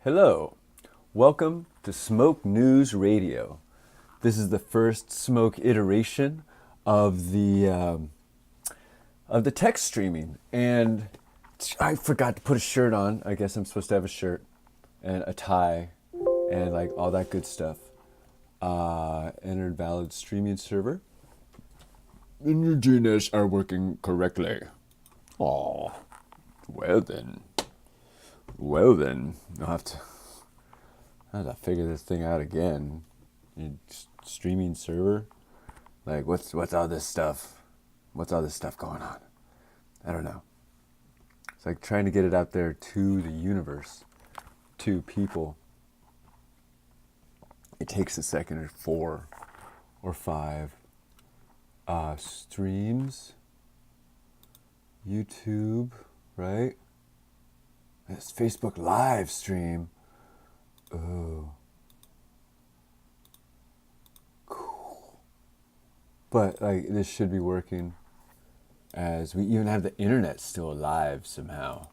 Hello, welcome to Smoke News Radio. This is the first Smoke iteration of the text streaming, and I forgot to put a shirt on. I guess I'm supposed to have a shirt and a tie and like all that good stuff. Entered valid streaming server. And your DNS are working correctly. Oh, well then. I'll have to figure this thing out again. Your streaming server? Like, what's all this stuff? What's all this stuff going on? I don't know. It's like trying to get it out there to the universe, to people. It takes a second or 4 or 5 streams. YouTube, right? This Facebook live stream. Oh. Cool. But like this should be working as we even have the internet still alive somehow.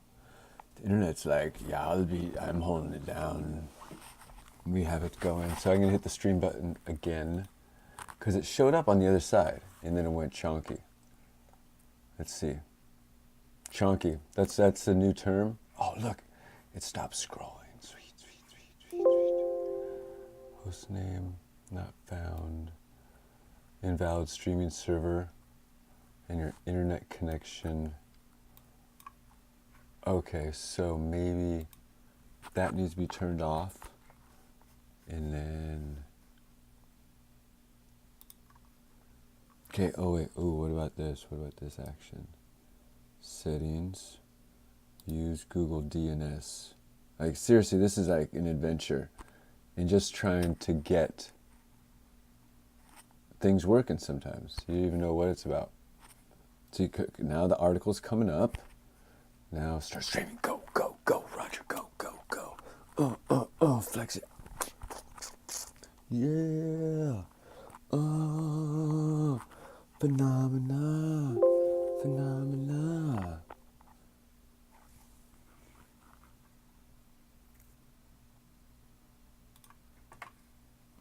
The internet's like, yeah, I'm holding it down. We have it going. So I'm gonna hit the stream button again because it showed up on the other side and then it went chonky. Let's see. Chonky. That's a new term. Oh, look, it stopped scrolling. Sweet. Host name not found. Invalid streaming server and your internet connection. Okay, so maybe that needs to be turned off. And then, okay, what about this? What about this action? Settings. Use Google DNS. Like seriously, this is like an adventure in just trying to get things working sometimes. You don't even know what it's about. So now the article's coming up. Now start streaming. Go, Roger, go. Flex it. Yeah. Phenomena.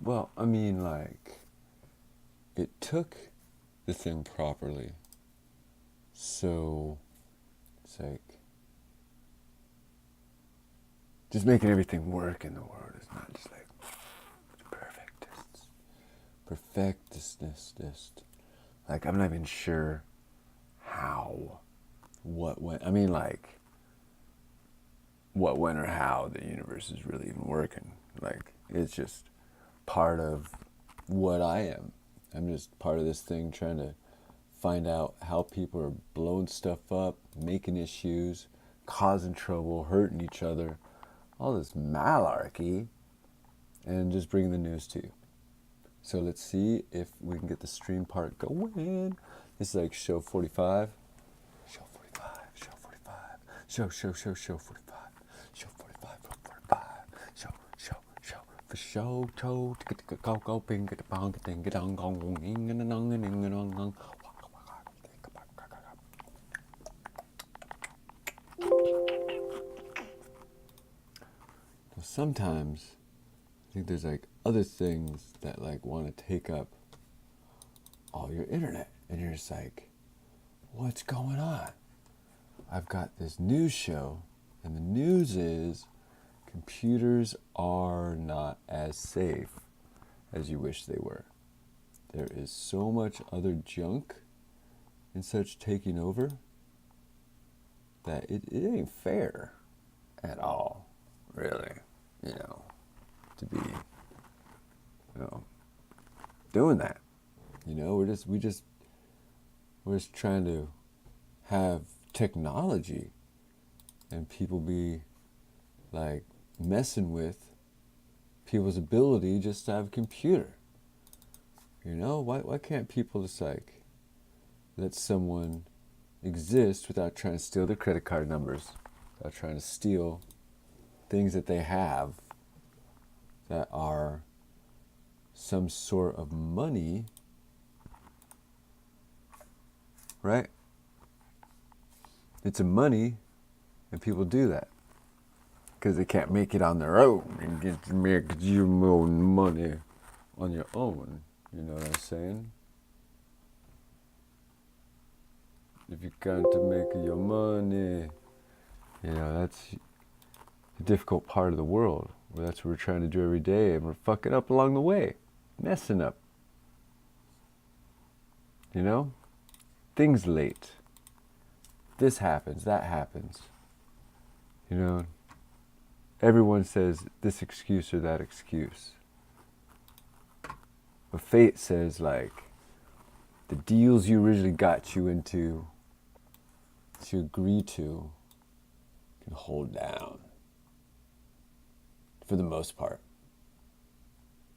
Well, I mean, like, it took the thing properly. So, it's like, just making everything work in the world is not just like perfectness. Like, I'm not even sure what went. I mean, like, what went or how the universe is really even working. Like, it's just part of what I am. I'm just part of this thing trying to find out how people are blowing stuff up, making issues, causing trouble, hurting each other, all this malarkey, and just bringing the news to you. So let's see if we can get the stream part going. This is like show 45. Show 45. Show 45. Show 45. For show, to get the go, ping, get the pong, get the dong, gong, ing, and dong, and dong. Sometimes I think there's like other things that like want to take up all your internet, and you're just like, what's going on? I've got this news show, and the news is computers are not as safe as you wish they were. There is so much other junk and such taking over that it ain't fair at all, really, to be, doing that. We're just trying to have technology and people be like messing with people's ability just to have a computer. Why can't people just like let someone exist without trying to steal their credit card numbers, without trying to steal things that they have that are some sort of money, right? It's a money, and people do that. because they can't make it on their own and get to make your own money on your own. You know what I'm saying? If you got to make your money, you know, that's the difficult part of the world. Well, that's what we're trying to do every day, and we're fucking up along the way, messing up. You know? Things late. This happens, that happens. You know? Everyone says this excuse or that excuse. But fate says, like, the deals you originally got you into, to agree to, can hold down. For the most part.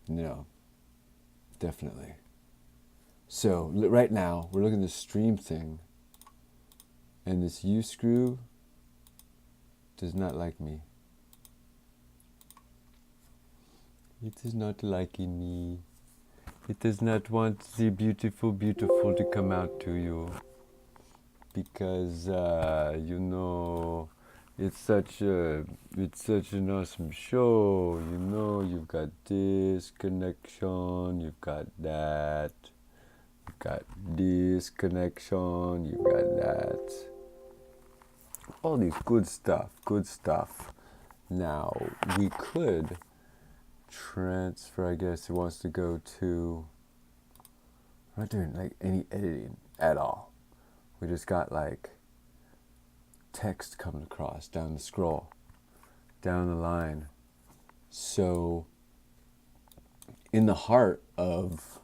You know, definitely. So, right now, we're looking at this stream thing, and this U screw does not like me. It is not liking me. It does not want the beautiful, beautiful to come out to you. Because, you know, it's such an awesome show. You know, you've got this connection, you've got that. You've got this connection, you've got that. All these good stuff, good stuff. Now, we could transfer, I guess it wants to go to, we're not doing like any editing at all. We just got like text coming across down the scroll, down the line. So, in the heart of,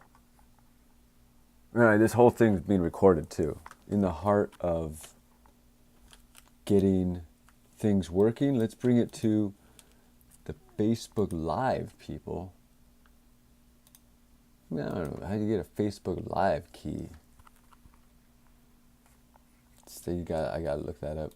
this whole thing's being recorded too. In the heart of getting things working, let's bring it to the Facebook Live people. I don't know how do you get a Facebook Live key. So I gotta look that up.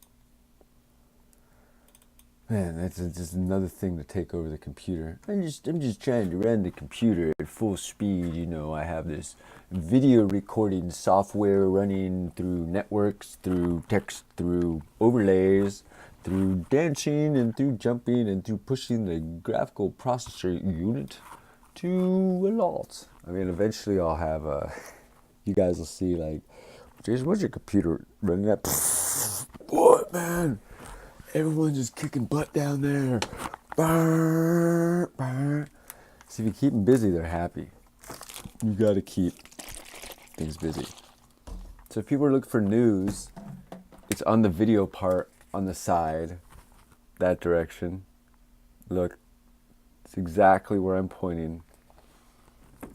Man, that's just another thing to take over the computer. I'm just trying to run the computer at full speed. You know, I have this video recording software running through networks, through text, through overlays, through dancing and through jumping and through pushing the graphical processor unit to a lot. I mean, eventually I'll have you guys will see like, Jason, what's your computer running at? What, man? Everyone's just kicking butt down there. Burr, burr. See, if you keep them busy, they're happy. You gotta keep things busy. So if people are looking for news, it's on the video part on the side, that direction. Look, it's exactly where I'm pointing.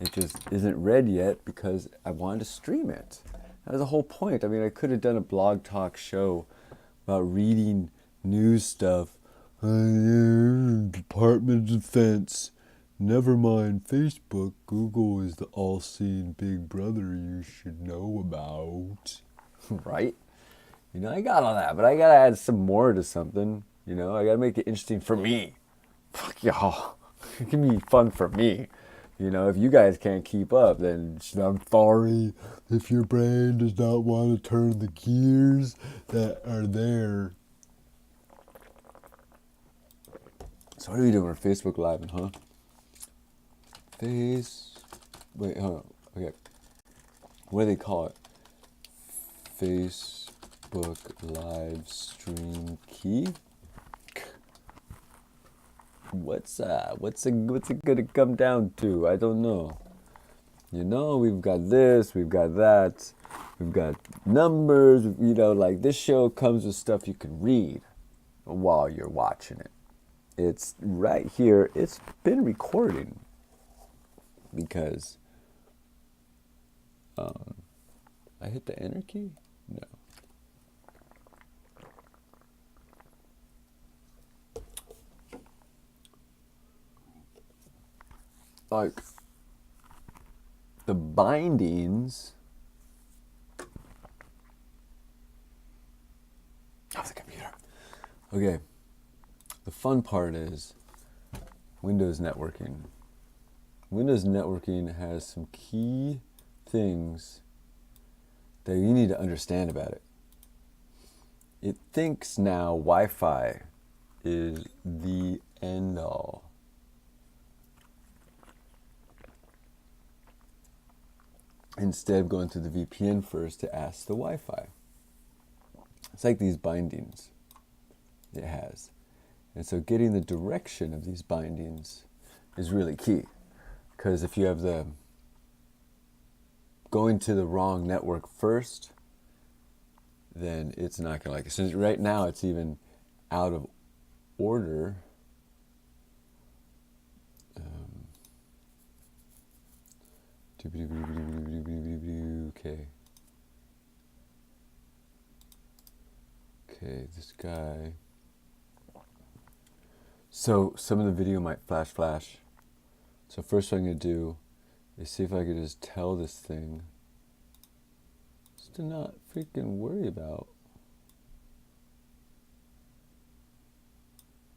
It just isn't read yet because I wanted to stream it. That was the whole point. I mean, I could have done a blog talk show about reading news stuff. Department of Defense. Never mind Facebook. Google is the all-seeing big brother you should know about. Right? You know, I got all that, but I gotta add some more to something. You know, I gotta make it interesting for me. Fuck y'all. It can be fun for me. You know, if you guys can't keep up, then I'm sorry if your brain does not want to turn the gears that are there. So what are we doing? We're Facebook Live, huh? Wait, hold on. Okay. What do they call it? Facebook Live Stream Key? What's it gonna come down to? I don't know. You know, we've got this, we've got that, we've got numbers, you know, like this show comes with stuff you can read while you're watching it. It's right here. It's been recording because I hit the enter key? No. Like the bindings of the computer. Okay. The fun part is Windows networking. Windows networking has some key things that you need to understand about it. It thinks now Wi-Fi is the end all. Instead of going through the VPN first to ask the Wi-Fi. It's like these bindings it has. And so getting the direction of these bindings is really key. Because if you have the going to the wrong network first, then it's not going to like it. So right now it's even out of order. Okay. Okay, this guy. So some of the video might flash. So first what I'm going to do is see if I could just tell this thing just to not freaking worry about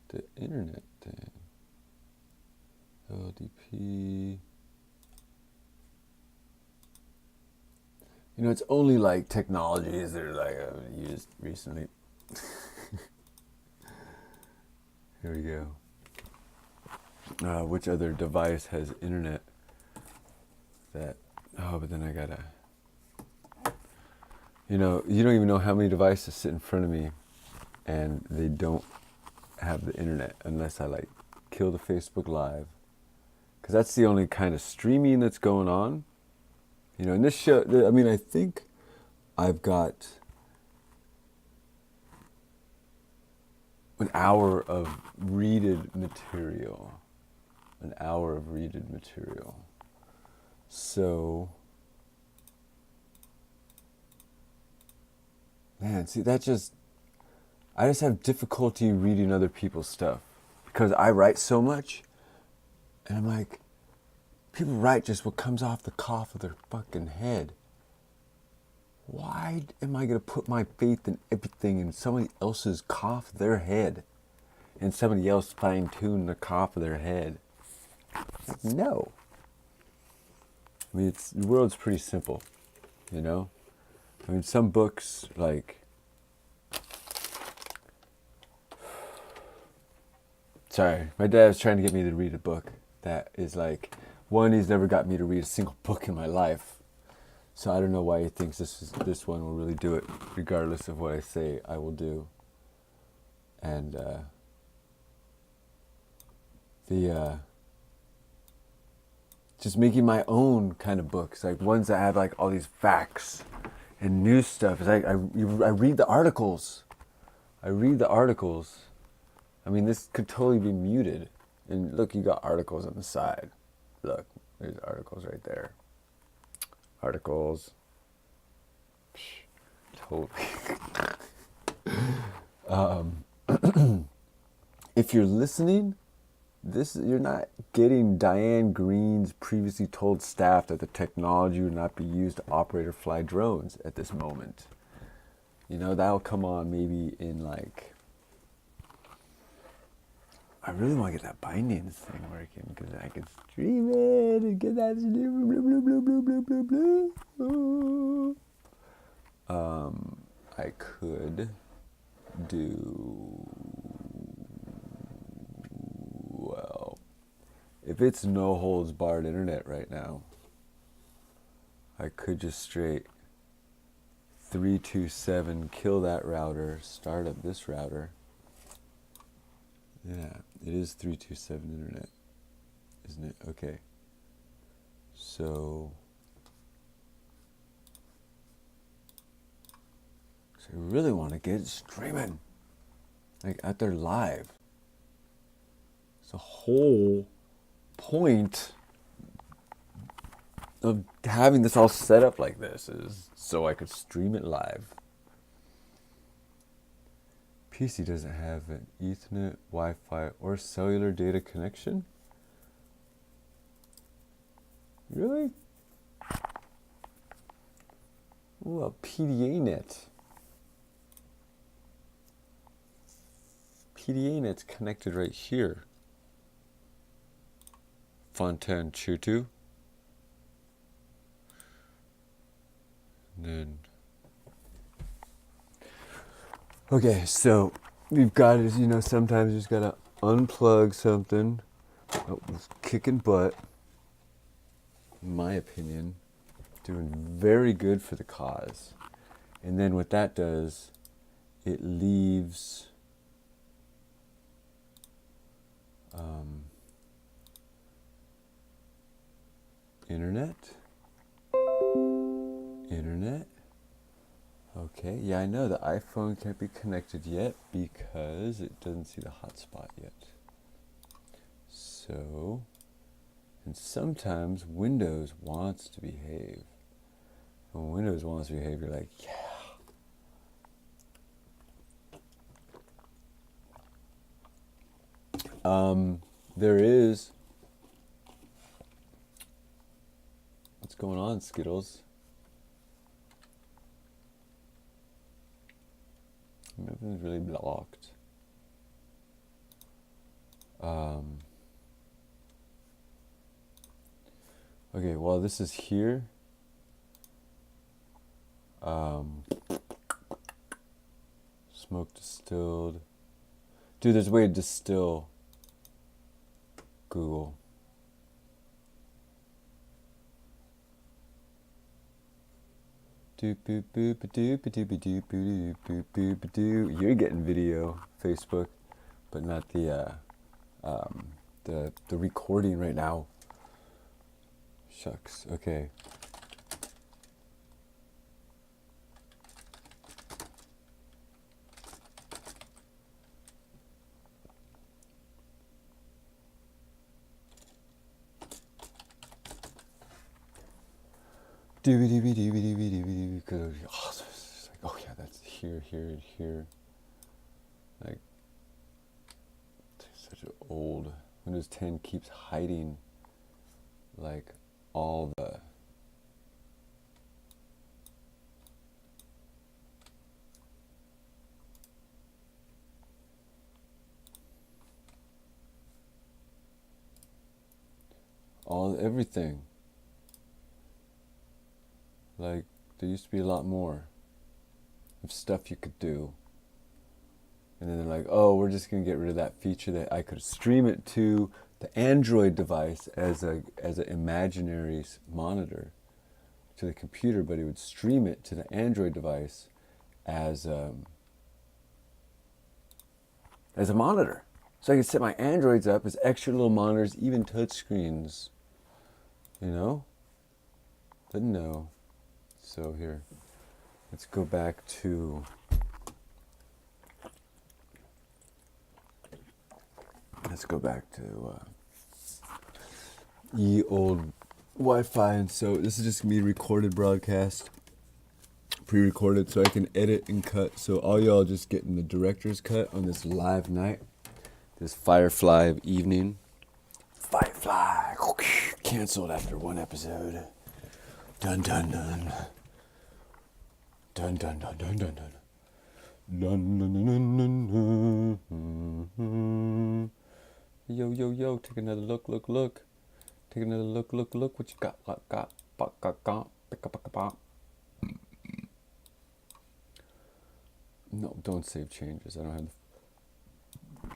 the internet thing. LDP. You know, it's only like technologies that are like used recently. Here we go. Which other device has internet that, but then I gotta, you know, you don't even know how many devices sit in front of me and they don't have the internet unless I like kill the Facebook Live. Because that's the only kind of streaming that's going on. You know, in this show, I mean, I think I've got an hour of readed material. So, man, see, I just have difficulty reading other people's stuff. Because I write so much, and I'm like, people write just what comes off the cuff of their fucking head. Why am I going to put my faith in everything in somebody else's cough of their head? And somebody else fine-tune the cough of their head? Like, no. I mean, the world's pretty simple, you know? I mean, some books, like... Sorry, my dad was trying to get me to read a book that is like... One, he's never got me to read a single book in my life. So I don't know why he thinks this one will really do it, regardless of what I say I will do. And just making my own kind of books, like ones that have like all these facts and news stuff. It's like I read the articles. I mean, this could totally be muted. And look, you got articles on the side. Look, there's articles right there. Articles. Totally. If you're listening, you're not getting Diane Green's previously told staff that the technology would not be used to operate or fly drones at this moment. You know, that'll come on maybe in like... I really want to get that bindings thing working because I can stream it and get that blue. I could do, well, if it's no holds barred internet right now, I could just straight 327 kill that router, start up this router. Yeah, it is 327 internet, isn't it? Okay. So I really want to get it streaming, like out there live. It's the whole point of having this all set up like this is so I could stream it live. PC doesn't have an Ethernet, Wi-Fi, or cellular data connection? Really? Ooh, a PDA net. PDA net's connected right here. Fontaine Chutu. And then... Okay, so we've got is, sometimes you just gotta unplug something. Oh, it's kicking butt, in my opinion. Doing very good for the cause. And then what that does, it leaves internet. Okay, yeah, I know the iPhone can't be connected yet because it doesn't see the hotspot yet. So, and sometimes Windows wants to behave. When Windows wants to behave, you're like, yeah. There is. What's going on, Skittles? Nothing's really blocked. Okay, while this is here, smoke distilled. Dude, there's a way to distill Google. You're getting video, Facebook, but not the recording right now. Shucks. Okay. Because it's like, oh yeah, that's here. Like, such an old Windows 10 keeps hiding like all the everything. Like, there used to be a lot more of stuff you could do. And then they're like, oh, we're just going to get rid of that feature that I could stream it to the Android device as an imaginary monitor to the computer, but it would stream it to the Android device as a monitor. So I could set my Androids up as extra little monitors, even touch screens. But no. So here, let's go back to ye old Wi-Fi. And so this is just gonna be a recorded broadcast, pre-recorded, so I can edit and cut. So all y'all just getting the director's cut on this live night, this Firefly evening. Firefly canceled after one episode. Dun dun dun. Dun dun dun dun dun dun. Dun dun dun dun dun. Yo, take another look. Take another look. What you got? No, don't save changes. I don't have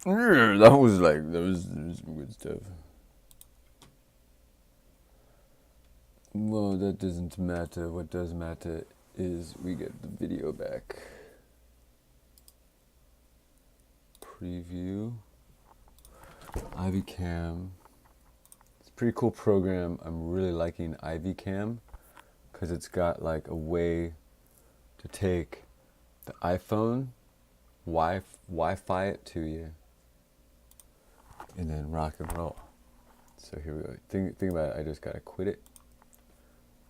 that was some good stuff. Well, that doesn't matter. What does matter is we get the video back. Preview. Ivy Cam. It's a pretty cool program. I'm really liking Ivy Cam because it's got like a way to take the iPhone, Wi-Fi it to you, and then rock and roll. So here we go. Think about it. I just gotta quit it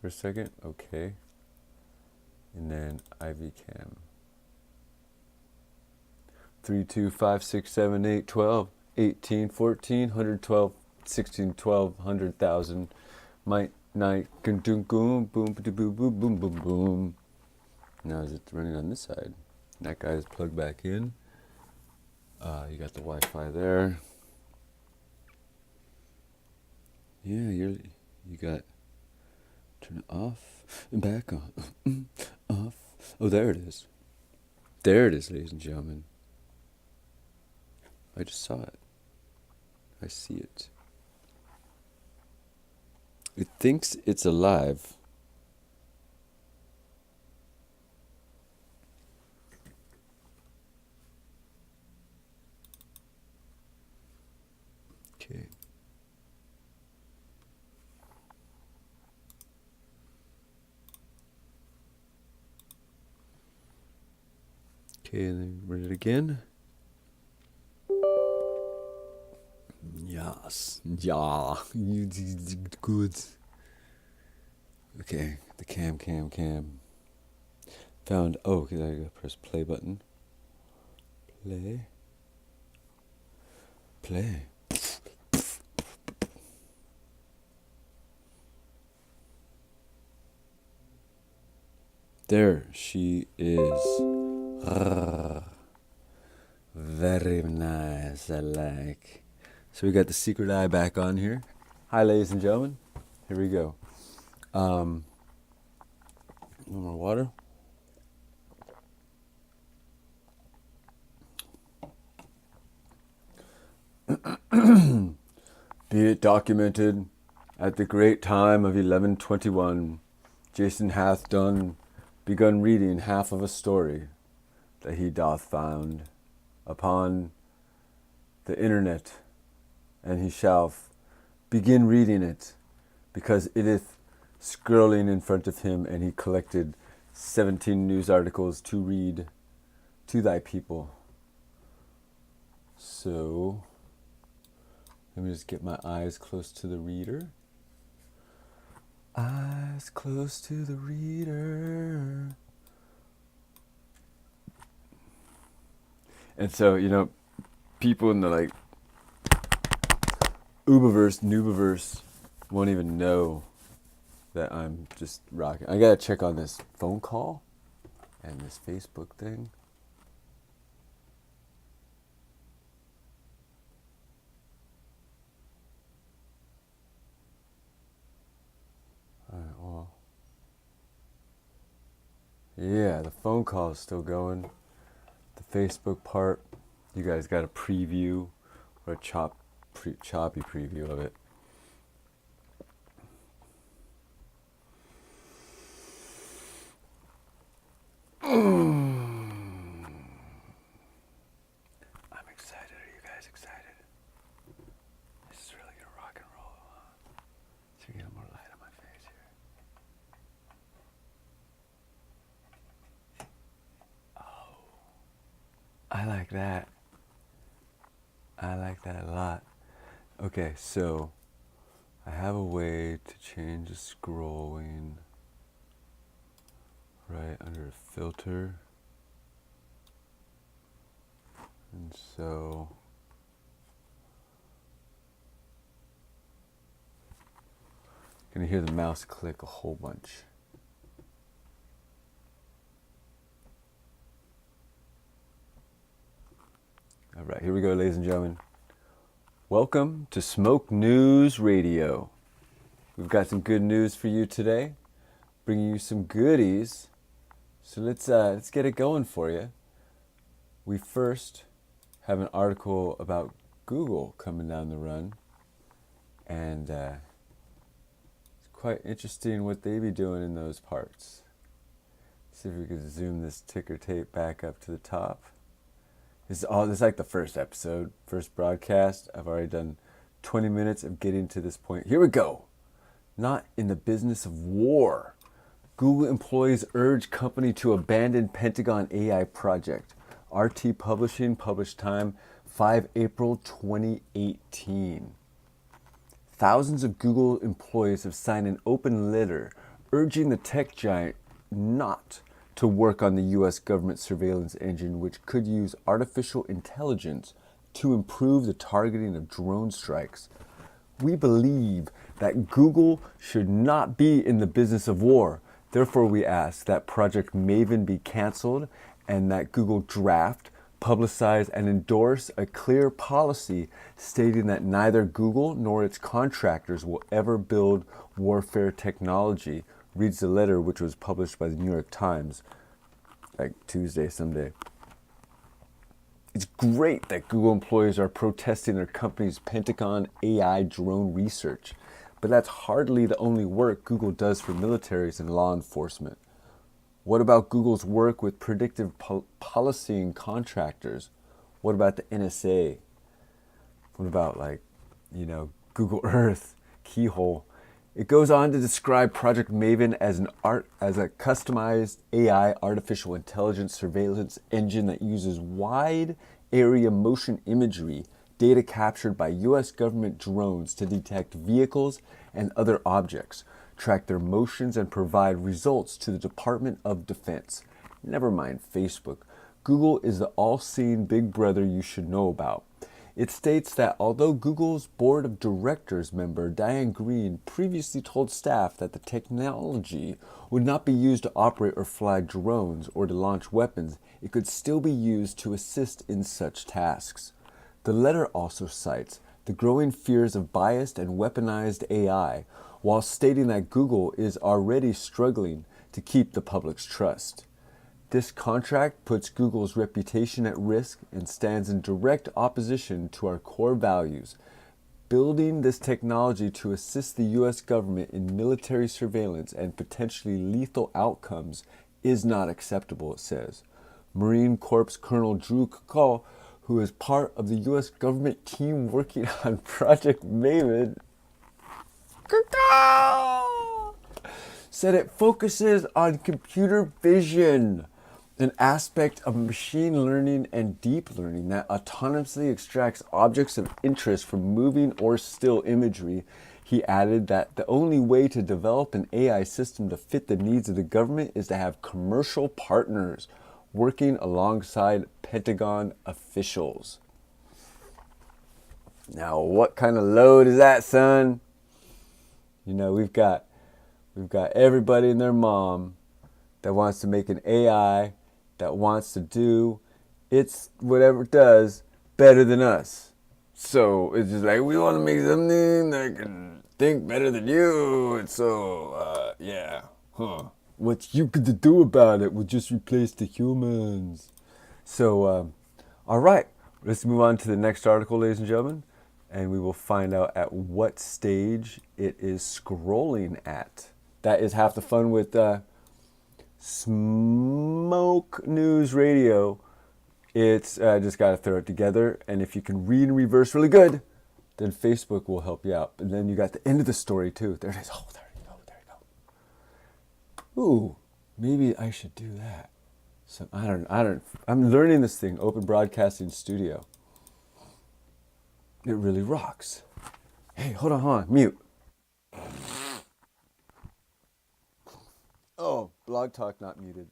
for a second. Okay. And then Ivy Cam. 3, 2, 5, 6, 7, 8, 12, 18, 14, 112, 16, 12, 100,000. Might night boom boom boom boom boom boom. Now is it running on this side? That guy is plugged back in. You got the Wi-Fi there. Yeah, you got turn it off and back on. Off. Oh, there it is. There it is, ladies and gentlemen. I just saw it. I see it. It thinks it's alive. Okay. Okay, and then read it again. Yes. Yeah. Good. Okay, the cam. Found, oh, okay, I gotta press play button. Play. There she is. Very nice, I like. So we got the secret eye back on here. Hi, ladies and gentlemen. Here we go. One more water. Be it documented, at the great time of 1121, Jason hath begun reading half of a story that he doth found upon the internet, and he shall begin reading it, because it is scrolling in front of him, and he collected 17 news articles to read to thy people. So let me just get my eyes close to the reader. Eyes close to the reader. And so, you know, people in the like Uberverse, Nubiverse won't even know that I'm just rocking. I gotta check on this phone call and this Facebook thing. Alright, well. Yeah, the phone call is still going. The Facebook part, you guys got a preview or a choppy preview of it. I'm excited. Are you guys excited? This is really gonna rock and roll. So you get more light on my face here. Oh, I like that. I like that a lot. Okay, so I have a way to change the scrolling right under a filter. And so you're gonna hear the mouse click a whole bunch. All right, here we go, ladies and gentlemen. Welcome to Smoke News Radio. We've got some good news for you today, bringing you some goodies. So let's get it going for you. We first have an article about Google coming down the run, and it's quite interesting what they be doing in those parts. See if we could zoom this ticker tape back up to the top. This is like the first episode, first broadcast. I've already done 20 minutes of getting to this point. Here we go. Not in the business of war. Google employees urge company to abandon Pentagon AI project. RT Publishing, published time 5 April 2018. Thousands of Google employees have signed an open letter urging the tech giant not to work on the U.S. government surveillance engine, which could use artificial intelligence to improve the targeting of drone strikes. We believe that Google should not be in the business of war. Therefore, we ask that Project Maven be canceled and that Google draft, publicize, and endorse a clear policy stating that neither Google nor its contractors will ever build warfare technology, reads the letter, which was published by the New York Times like Tuesday, someday. It's great that Google employees are protesting their company's Pentagon AI drone research, but that's hardly the only work Google does for militaries and law enforcement. What about Google's work with predictive policing contractors? What about the NSA? What about Google Earth, Keyhole? It goes on to describe Project Maven as a customized AI artificial intelligence surveillance engine that uses wide area motion imagery, data captured by US government drones to detect vehicles and other objects, track their motions, and provide results to the Department of Defense. Never mind Facebook. Google is the all-seeing big brother you should know about. It states that although Google's board of directors member Diane Green previously told staff that the technology would not be used to operate or fly drones or to launch weapons, it could still be used to assist in such tasks. The letter also cites the growing fears of biased and weaponized AI, while stating that Google is already struggling to keep the public's trust. This contract puts Google's reputation at risk and stands in direct opposition to our core values. Building this technology to assist the U.S. government in military surveillance and potentially lethal outcomes is not acceptable, it says. Marine Corps Colonel Drew Kukal, who is part of the U.S. government team working on Project Maven, said it focuses on computer vision, an aspect of machine learning and deep learning that autonomously extracts objects of interest from moving or still imagery. He added that the only way to develop an AI system to fit the needs of the government is to have commercial partners working alongside Pentagon officials. Now, what kind of load is that, son? You know, we've got everybody and their mom that wants to make an AI that wants to do its whatever it does better than us. So it's just like, we want to make something that can think better than you. And so, what you could do about it would just replace the humans. So, all right, let's move on to the next article, ladies and gentlemen. And we will find out at what stage it is scrolling at. That is half the fun with Smoke News Radio. It's just got to throw it together. And if you can read and reverse really good, then Facebook will help you out. And then you got the end of the story too. There it is. Oh, there you go. There you go. Ooh, maybe I should do that. So I'm learning this thing, Open Broadcasting Studio. It really rocks. Hey, hold on, mute. Oh, Blogtalk not muted.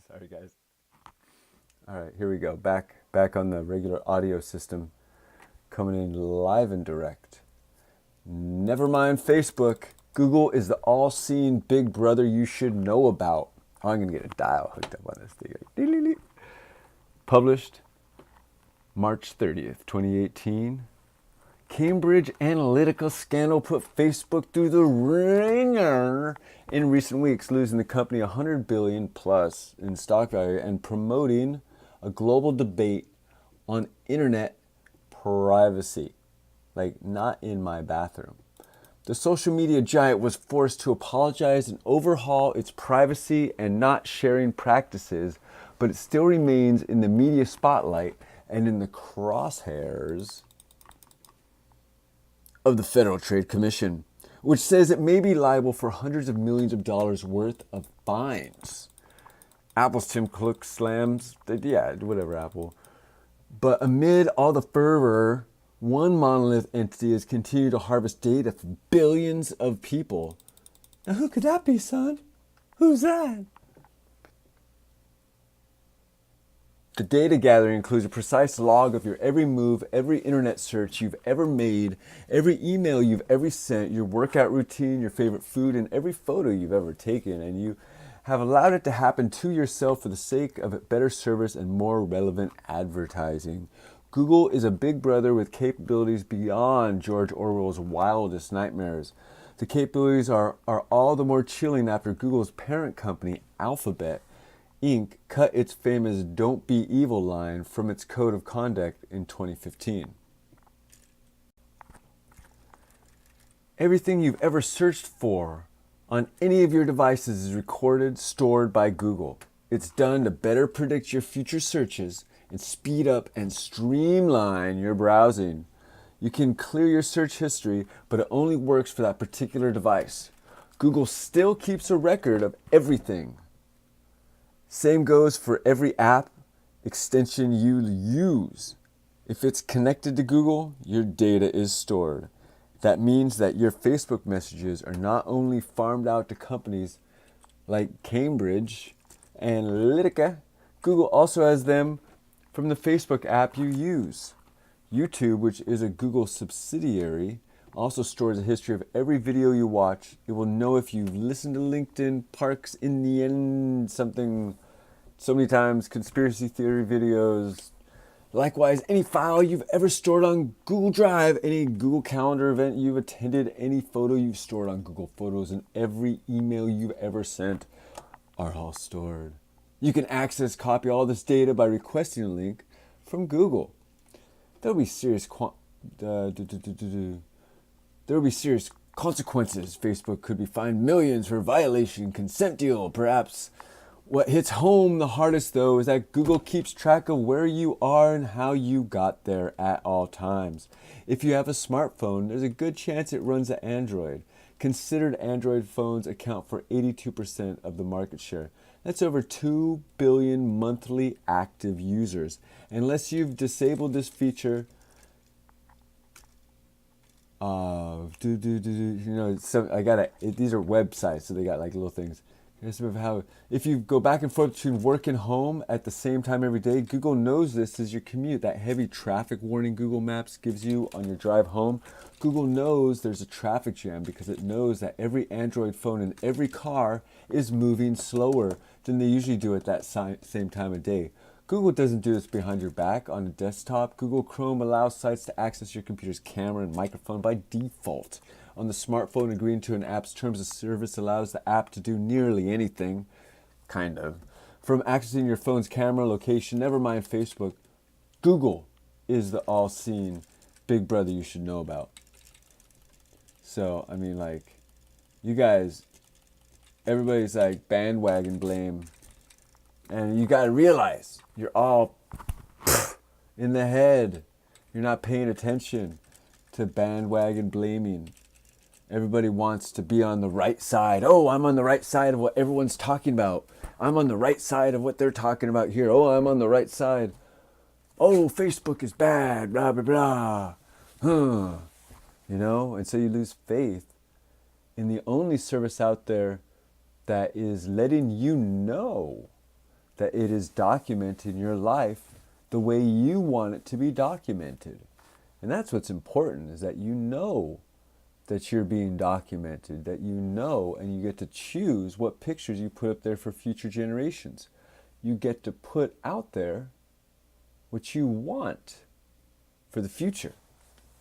Sorry, guys. All right, here we go. Back on the regular audio system, coming in live and direct. Never mind Facebook. Google is the all-seeing big brother you should know about. Oh, I'm going to get a dial hooked up on this thing. Published March 30th, 2018. Cambridge Analytica scandal put Facebook through the ringer in recent weeks, losing the company $100 billion plus in stock value and promoting a global debate on internet privacy. Like, not in my bathroom. The social media giant was forced to apologize and overhaul its privacy and not sharing practices, but it still remains in the media spotlight and in the crosshairs of the Federal Trade Commission, which says it may be liable for hundreds of millions of dollars worth of fines. Apple's Tim Cook slams, whatever Apple. But amid all the fervor, one monolith entity has continued to harvest data from billions of people. Now who could that be, son? Who's that? The data gathering includes a precise log of your every move, every internet search you've ever made, every email you've ever sent, your workout routine, your favorite food, and every photo you've ever taken. And you have allowed it to happen to yourself for the sake of better service and more relevant advertising. Google is a big brother with capabilities beyond George Orwell's wildest nightmares. The capabilities are all the more chilling after Google's parent company, Alphabet, Inc. cut its famous "Don't Be Evil" line from its code of conduct in 2015. Everything you've ever searched for on any of your devices is recorded, stored by Google. It's done to better predict your future searches and speed up and streamline your browsing. You can clear your search history, but it only works for that particular device. Google still keeps a record of everything. Same goes for every app, extension you use. If it's connected to Google, your data is stored. That means that your Facebook messages are not only farmed out to companies like Cambridge Analytica, Google also has them from the Facebook app you use. YouTube, which is a Google subsidiary, also stores a history of every video you watch. It will know if you've listened to LinkedIn Parks in the End something so many times, conspiracy theory videos. Likewise, any file you've ever stored on Google Drive, any Google Calendar event you've attended, any photo you've stored on Google Photos, and every email you've ever sent are all stored. You can access, copy all this data by requesting a link from Google. There'll be serious consequences. Facebook could be fined millions for violation, consent deal, perhaps. What hits home the hardest, though, is that Google keeps track of where you are and how you got there at all times. If you have a smartphone, there's a good chance it runs an Android. Considered Android phones account for 82% of the market share. That's over 2 billion monthly active users. Unless you've disabled this feature, these are websites, so they got like little things. How if you go back and forth between work and home at the same time every day, Google knows this as your commute. That heavy traffic warning Google Maps gives you on your drive home, Google knows there's a traffic jam because it knows that every Android phone in every car is moving slower than they usually do at that same time of day. Google doesn't do this behind your back on a desktop. Google Chrome allows sites to access your computer's camera and microphone by default. On the smartphone, agreeing to an app's terms of service allows the app to do nearly anything, kind of. From accessing your phone's camera location, never mind Facebook, Google is the all-seeing big brother you should know about. So, I mean, like, you guys, everybody's like bandwagon blame. And you gotta realize, you're all in the head. You're not paying attention to bandwagon blaming. Everybody wants to be on the right side. Oh, I'm on the right side of what everyone's talking about. I'm on the right side of what they're talking about here. Oh, I'm on the right side. Oh, Facebook is bad, blah, blah, blah. You know, and so you lose faith in the only service out there that is letting you know that it is documenting your life the way you want it to be documented. And that's what's important, is that you know that you're being documented, that you know, and you get to choose what pictures you put up there for future generations. You get to put out there what you want for the future.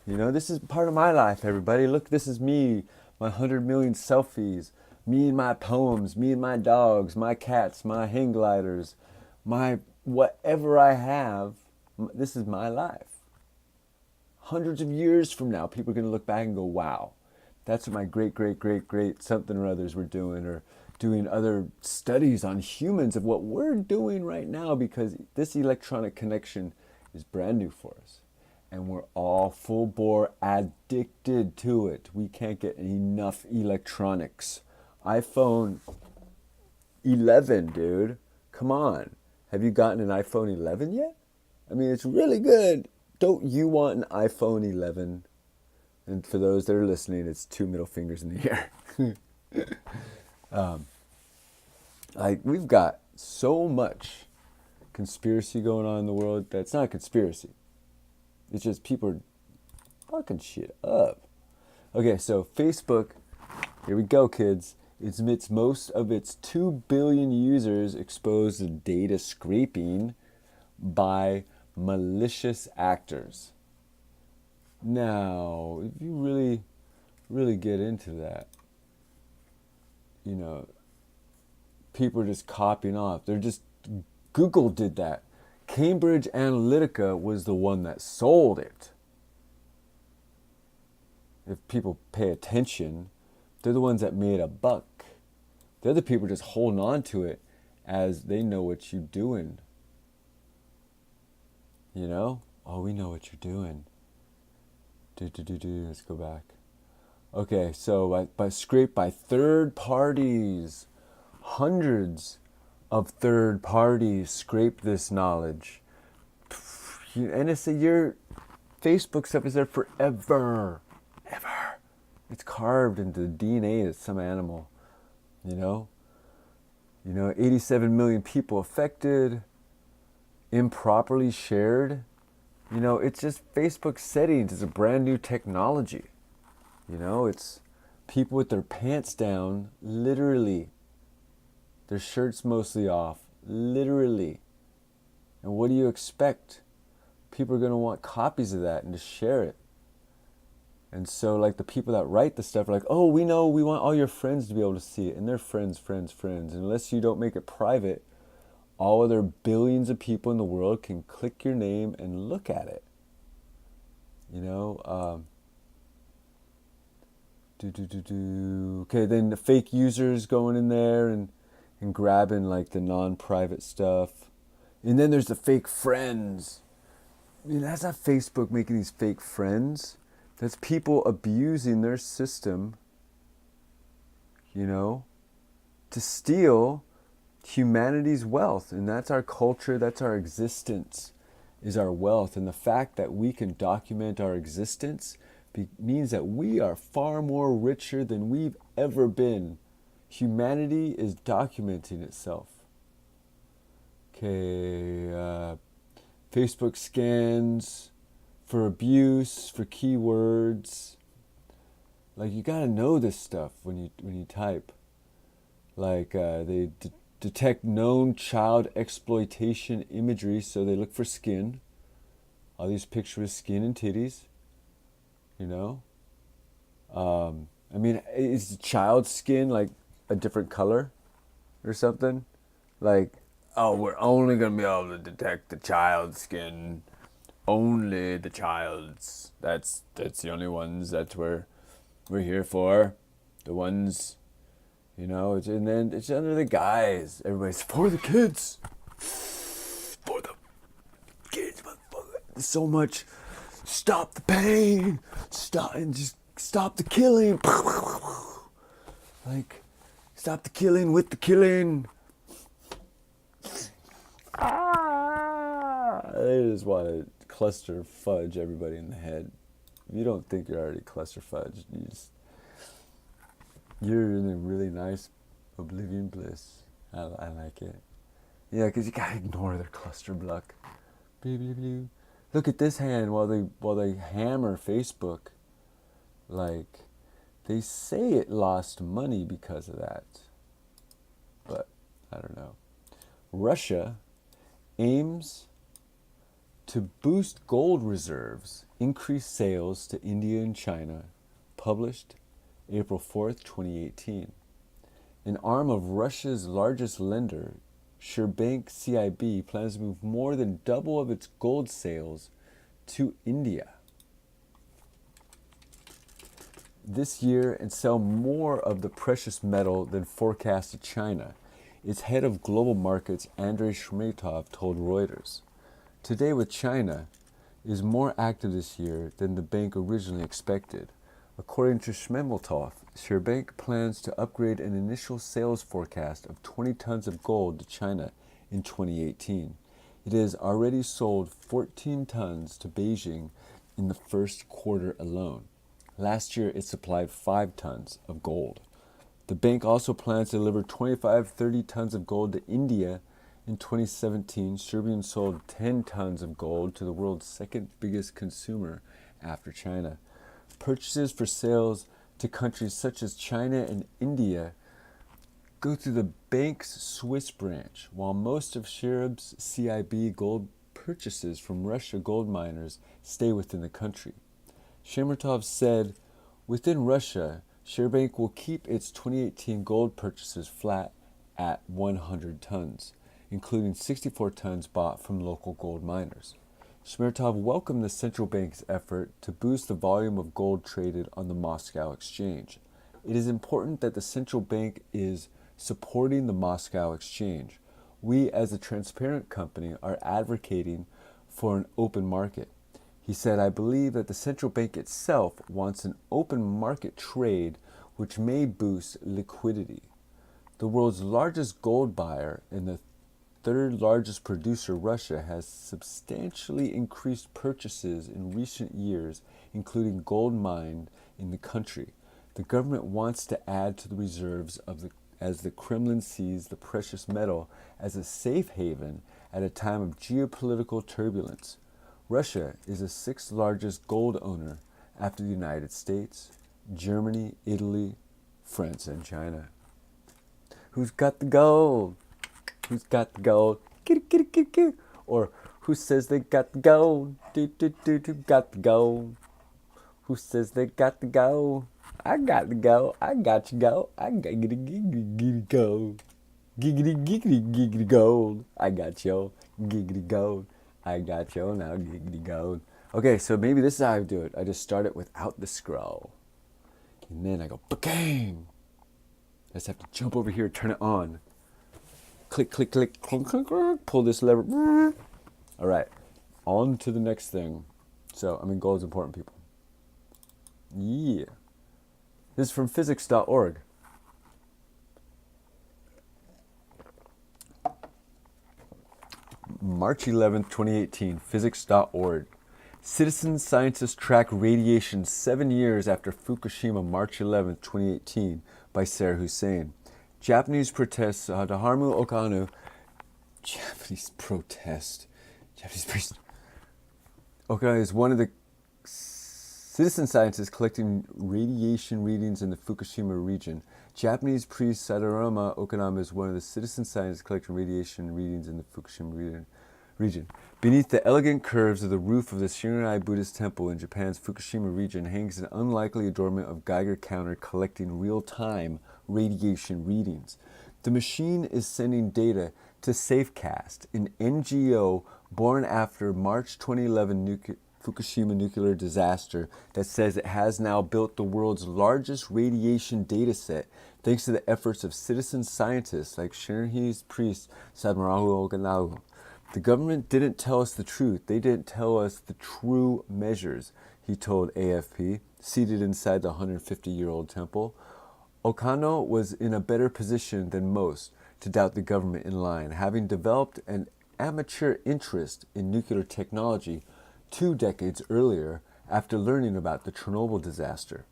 You know, this is part of my life, everybody. Look, this is me, my 100 million selfies, me and my poems, me and my dogs, my cats, my hang gliders, my whatever I have. This is my life. Hundreds of years from now, people are going to look back and go, wow, that's what my great something or others were doing, or doing other studies on humans of what we're doing right now, because this electronic connection is brand new for us. And we're all full bore addicted to it. We can't get enough electronics. iPhone 11, dude. Come on. Have you gotten an iPhone 11 yet? I mean, it's really good. Don't you want an iPhone 11? And for those that are listening, it's 2 middle fingers in the air. Like, we've got so much conspiracy going on in the world that's not a conspiracy. It's just people are fucking shit up. Okay, so Facebook, here we go, kids. It admits most of its 2 billion users exposed to data scraping by malicious actors. Now, if you really get into that, you know, people are just copying off. They're just Google did that. Cambridge Analytica was the one that sold it. If people pay attention, they're the ones that made a buck. The other people are just holding on to it as they know what you're doing. You know? Oh, we know what you're doing. Let's go back. Okay, so scraped by third parties. Hundreds of third parties scrape this knowledge. And it's your Facebook stuff is there forever. Ever. It's carved into the DNA of some animal. You know? 87 million people affected. Improperly shared. It's just Facebook settings. It's a brand new technology. It's people with their pants down, literally. Their shirts mostly off, literally. And what do you expect? People are going to want copies of that and to share it. And so, like, the people that write the stuff are like, oh, we want all your friends to be able to see it. And they're friends. And unless you don't make it private, all other billions of people in the world can click your name and look at it. Okay, then the fake users going in there and grabbing like the non-private stuff. And then there's the fake friends. That's not Facebook making these fake friends. That's people abusing their system, to steal humanity's wealth. And that's our culture, that's our existence, is our wealth. And the fact that we can document our existence means that we are far more richer than we've ever been. Humanity is documenting itself. Okay, Facebook scans for abuse, for keywords. Like, you gotta know this stuff when you type. Like, they detect known child exploitation imagery, so they look for skin. All these pictures with skin and titties. Is the child's skin like a different color or something? Like, oh, we're only going to be able to detect the child's skin. Only the child's. That's the only ones that we're here for. The ones, and then it's under the guys. Everybody's for the kids. For the kids, motherfucker. There's so much. Stop the pain. Stop the killing. Like, stop the killing with the killing. I just want to cluster fudge everybody in the head. If you don't think you're already cluster fudge, you're in a really nice oblivion bliss. I like it. Yeah, because you gotta ignore their cluster block. Look at this hand while they hammer Facebook. Like, they say it lost money because of that. But I don't know. Russia aims to boost gold reserves, increase sales to India and China. Published April 4th, 2018. An arm of Russia's largest lender, Sberbank CIB, plans to move more than double of its gold sales to India this year and sell more of the precious metal than forecast to China. Its head of global markets, Andrei Shmetov, told Reuters. Today with China is more active this year than the bank originally expected. According to Shmetov, Sberbank plans to upgrade an initial sales forecast of 20 tons of gold to China in 2018. It has already sold 14 tons to Beijing in the first quarter alone. Last year, it supplied 5 tons of gold. The bank also plans to deliver 25-30 tons of gold to India in 2017. Sberbank sold 10 tons of gold to the world's second biggest consumer after China. Purchases for sales to countries such as China and India go through the bank's Swiss branch, while most of Sberbank's CIB gold purchases from Russia gold miners stay within the country. Shmetov said, within Russia, Sberbank will keep its 2018 gold purchases flat at 100 tons. including 64 tons bought from local gold miners. Smirtov welcomed the central bank's effort to boost the volume of gold traded on the Moscow exchange. It is important that the central bank is supporting the Moscow exchange. We, as a transparent company, are advocating for an open market. He said, I believe that the central bank itself wants an open market trade which may boost liquidity. The world's largest gold buyer and the third largest producer, Russia, has substantially increased purchases in recent years, including gold mined in the country. The government wants to add to the reserves as the Kremlin sees the precious metal as a safe haven at a time of geopolitical turbulence. Russia is the sixth largest gold owner after the United States, Germany, Italy, France, and China. Who's got the gold? Who's got the gold? Or who says they got the gold? Who got the gold? Who says they got the gold? I got the gold. I got you gold. I got giggity gold. Giggity gold. I got yo giggity gold. I got yo now giggity gold. Okay, so maybe this is how I do it. I just start it without the scroll. And then I go, bang! I just have to jump over here, turn it on. Click, click, click, clunk, clunk, clunk, pull this lever. All right, on to the next thing. So, gold is important, people. Yeah. This is from physics.org. March 11th, 2018, physics.org. Citizen scientists track radiation 7 years after Fukushima, March 11th, 2018, by Sarah Hussein. Japanese priest Okano is one of the citizen scientists collecting radiation readings in the Fukushima region. Japanese priest Sadarama Okanama is one of the citizen scientists collecting radiation readings in the Fukushima region. Beneath the elegant curves of the roof of the Shirinai Buddhist temple in Japan's Fukushima region hangs an unlikely adornment of Geiger counter collecting real-time radiation readings. The machine is sending data to Safecast, an NGO born after March 2011 Fukushima nuclear disaster that says it has now built the world's largest radiation data set thanks to the efforts of citizen scientists like Shirinai's priest Sadmarahu Okanawa. The government didn't tell us the truth. They didn't tell us the true measures, he told AFP, seated inside the 150-year-old temple. Okano was in a better position than most to doubt the government in line, having developed an amateur interest in nuclear technology 2 decades earlier after learning about the Chernobyl disaster.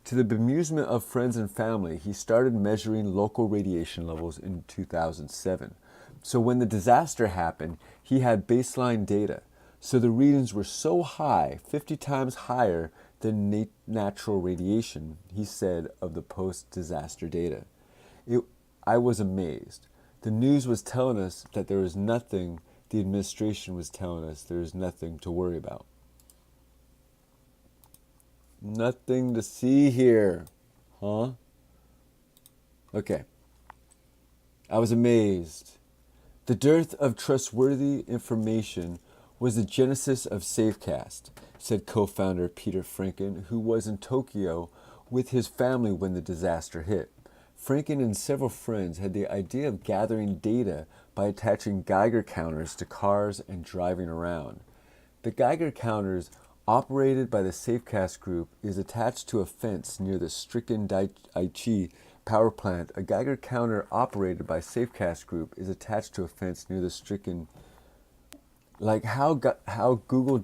To the bemusement of friends and family, he started measuring local radiation levels in 2007. So when the disaster happened, he had baseline data. So the readings were so high, 50 times higher than natural radiation, he said of the post-disaster data. I was amazed. The news was telling us that there was nothing, the administration was telling us there is nothing to worry about. Nothing to see here, huh? Okay. I was amazed. The dearth of trustworthy information was the genesis of Safecast, said co-founder Peter Franken, who was in Tokyo with his family when the disaster hit. Franken and several friends had the idea of gathering data by attaching Geiger counters to cars and driving around. The Geiger counters, operated by the Safecast group, is attached to a fence near the stricken Daiichi power plant. A Geiger counter operated by Safecast group is attached to a fence near the stricken. Like how Google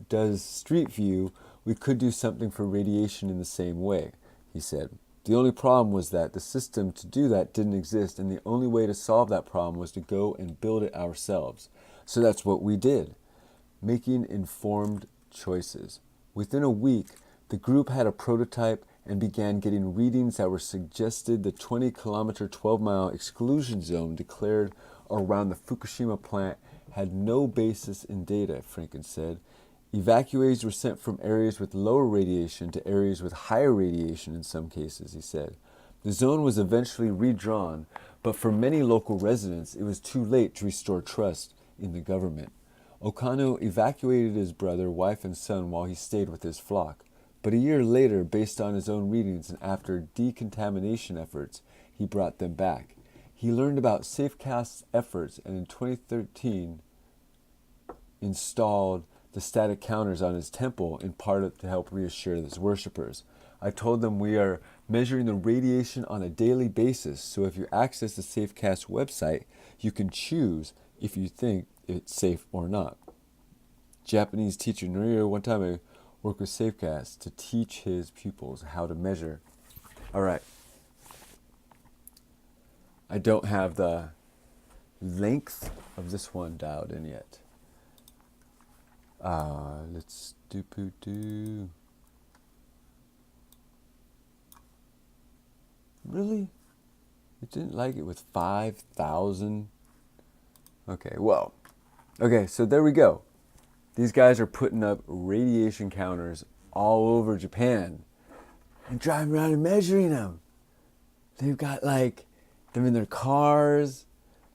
does Street View, we could do something for radiation in the same way, he said. The only problem was that the system to do that didn't exist, and the only way to solve that problem was to go and build it ourselves. So that's what we did, making informed choices. Within a week, the group had a prototype and began getting readings that were suggested. The 20-kilometer, 12-mile exclusion zone declared around the Fukushima plant had no basis in data, Franken said. Evacuees were sent from areas with lower radiation to areas with higher radiation in some cases, he said. The zone was eventually redrawn, but for many local residents, it was too late to restore trust in the government. Okano evacuated his brother, wife, and son while he stayed with his flock. But a year later, based on his own readings and after decontamination efforts, he brought them back. He learned about SafeCast's efforts and in 2013 installed the static counters on his temple, in part to help reassure his worshippers. I told them we are measuring the radiation on a daily basis, so if you access the SafeCast website, you can choose if you think it's safe or not. Japanese teacher Noriro one time I worked with SafeCast to teach his pupils how to measure. All right. I don't have the length of this one dialed in yet. Let's do. Really? It didn't like it with 5,000? Okay, well. Okay, so there we go. These guys are putting up radiation counters all over Japan and driving around and measuring them. They've got like them in their cars,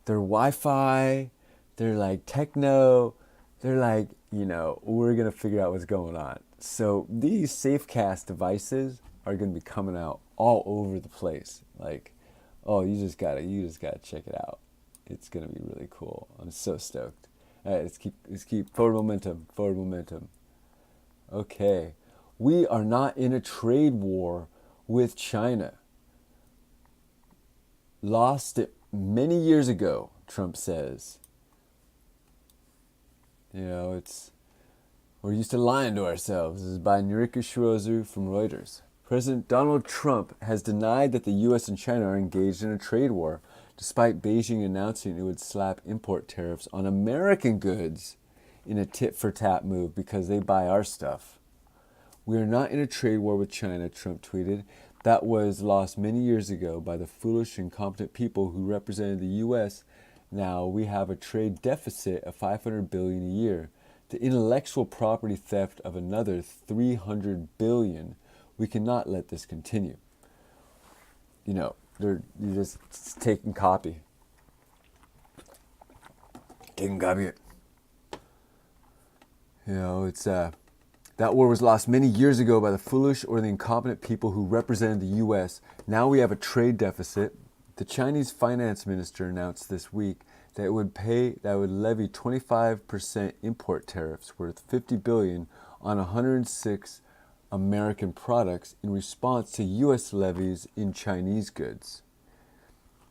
their Wi-Fi, they're like techno, they're like, we're going to figure out what's going on. So these SafeCast devices are going to be coming out all over the place. Like, oh, you just gotta check it out. It's going to be really cool. I'm so stoked. All right, let's keep forward momentum. Okay. We are not in a trade war with China. Lost it many years ago, Trump says. We're used to lying to ourselves. This is by Noriko Shirozu from Reuters. President Donald Trump has denied that the U.S. and China are engaged in a trade war, despite Beijing announcing it would slap import tariffs on American goods in a tit-for-tat move because they buy our stuff. We are not in a trade war with China, Trump tweeted. That was lost many years ago by the foolish, incompetent people who represented the U.S. Now we have a trade deficit of $500 billion a year. The intellectual property theft of another $300 billion. We cannot let this continue. You're just taking copy. Taking copy. It's that war was lost many years ago by the foolish or the incompetent people who represented the U.S. Now we have a trade deficit. The Chinese finance minister announced this week that it would levy 25% import tariffs worth $50 billion on 106 American products in response to U.S. levies in Chinese goods.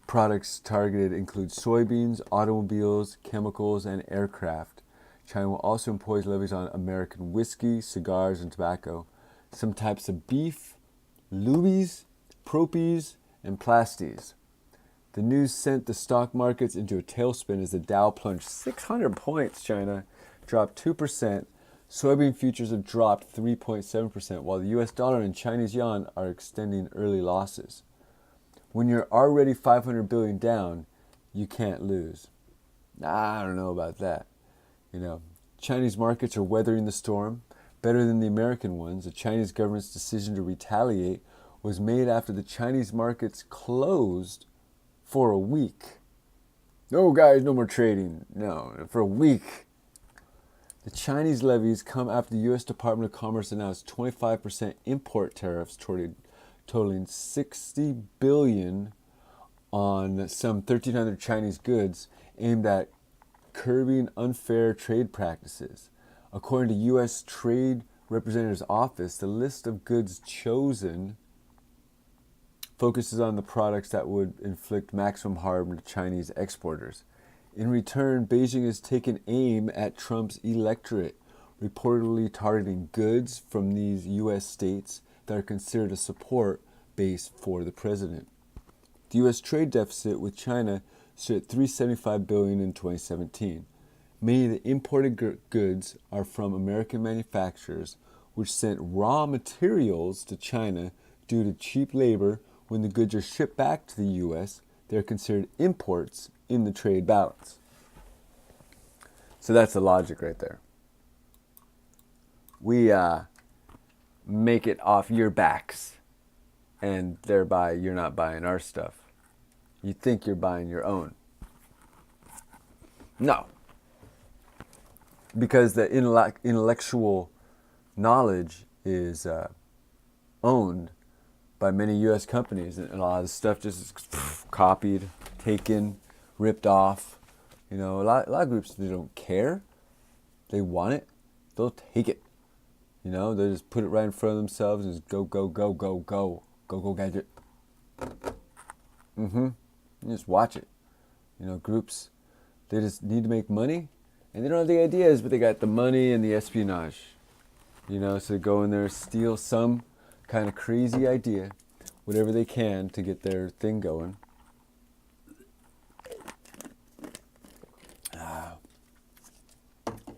Products targeted include soybeans, automobiles, chemicals, and aircraft. China will also impose levies on American whiskey, cigars, and tobacco, some types of beef, lubies, propies, and plasties. The news sent the stock markets into a tailspin as the Dow plunged 600 points. China dropped 2%. Soybean futures have dropped 3.7%, while the U.S. dollar and Chinese yuan are extending early losses. When you're already $500 billion down, you can't lose. I don't know about that. Chinese markets are weathering the storm better than the American ones. The Chinese government's decision to retaliate was made after the Chinese markets closed for a week. No, guys, no more trading. No, for a week. The Chinese levies come after the U.S. Department of Commerce announced 25% import tariffs totaling $60 billion on some 1,300 Chinese goods aimed at curbing unfair trade practices. According to U.S. Trade Representative's Office, the list of goods chosen focuses on the products that would inflict maximum harm to Chinese exporters. In return, Beijing has taken aim at Trump's electorate, reportedly targeting goods from these U.S. states that are considered a support base for the president. The U.S. trade deficit with China stood at $375 billion in 2017. Many of the imported goods are from American manufacturers, which sent raw materials to China due to cheap labor. When the goods are shipped back to the U.S., they're considered imports in the trade balance. So that's the logic right there. We make it off your backs. and thereby you're not buying our stuff. You think you're buying your own. No. Because the intellectual knowledge is owned by many U.S. companies, and a lot of the stuff just is copied, taken, ripped off. You know, a lot of groups, they don't care. They want it. They'll take it. You know, they just put it right in front of themselves and just go, go, go, go, go. Go, go, gadget. You just watch it. You know, groups, they just need to make money, and they don't have the ideas, but they got the money and the espionage. You know, so they go in there, steal some kind of crazy idea, whatever they can to get their thing going.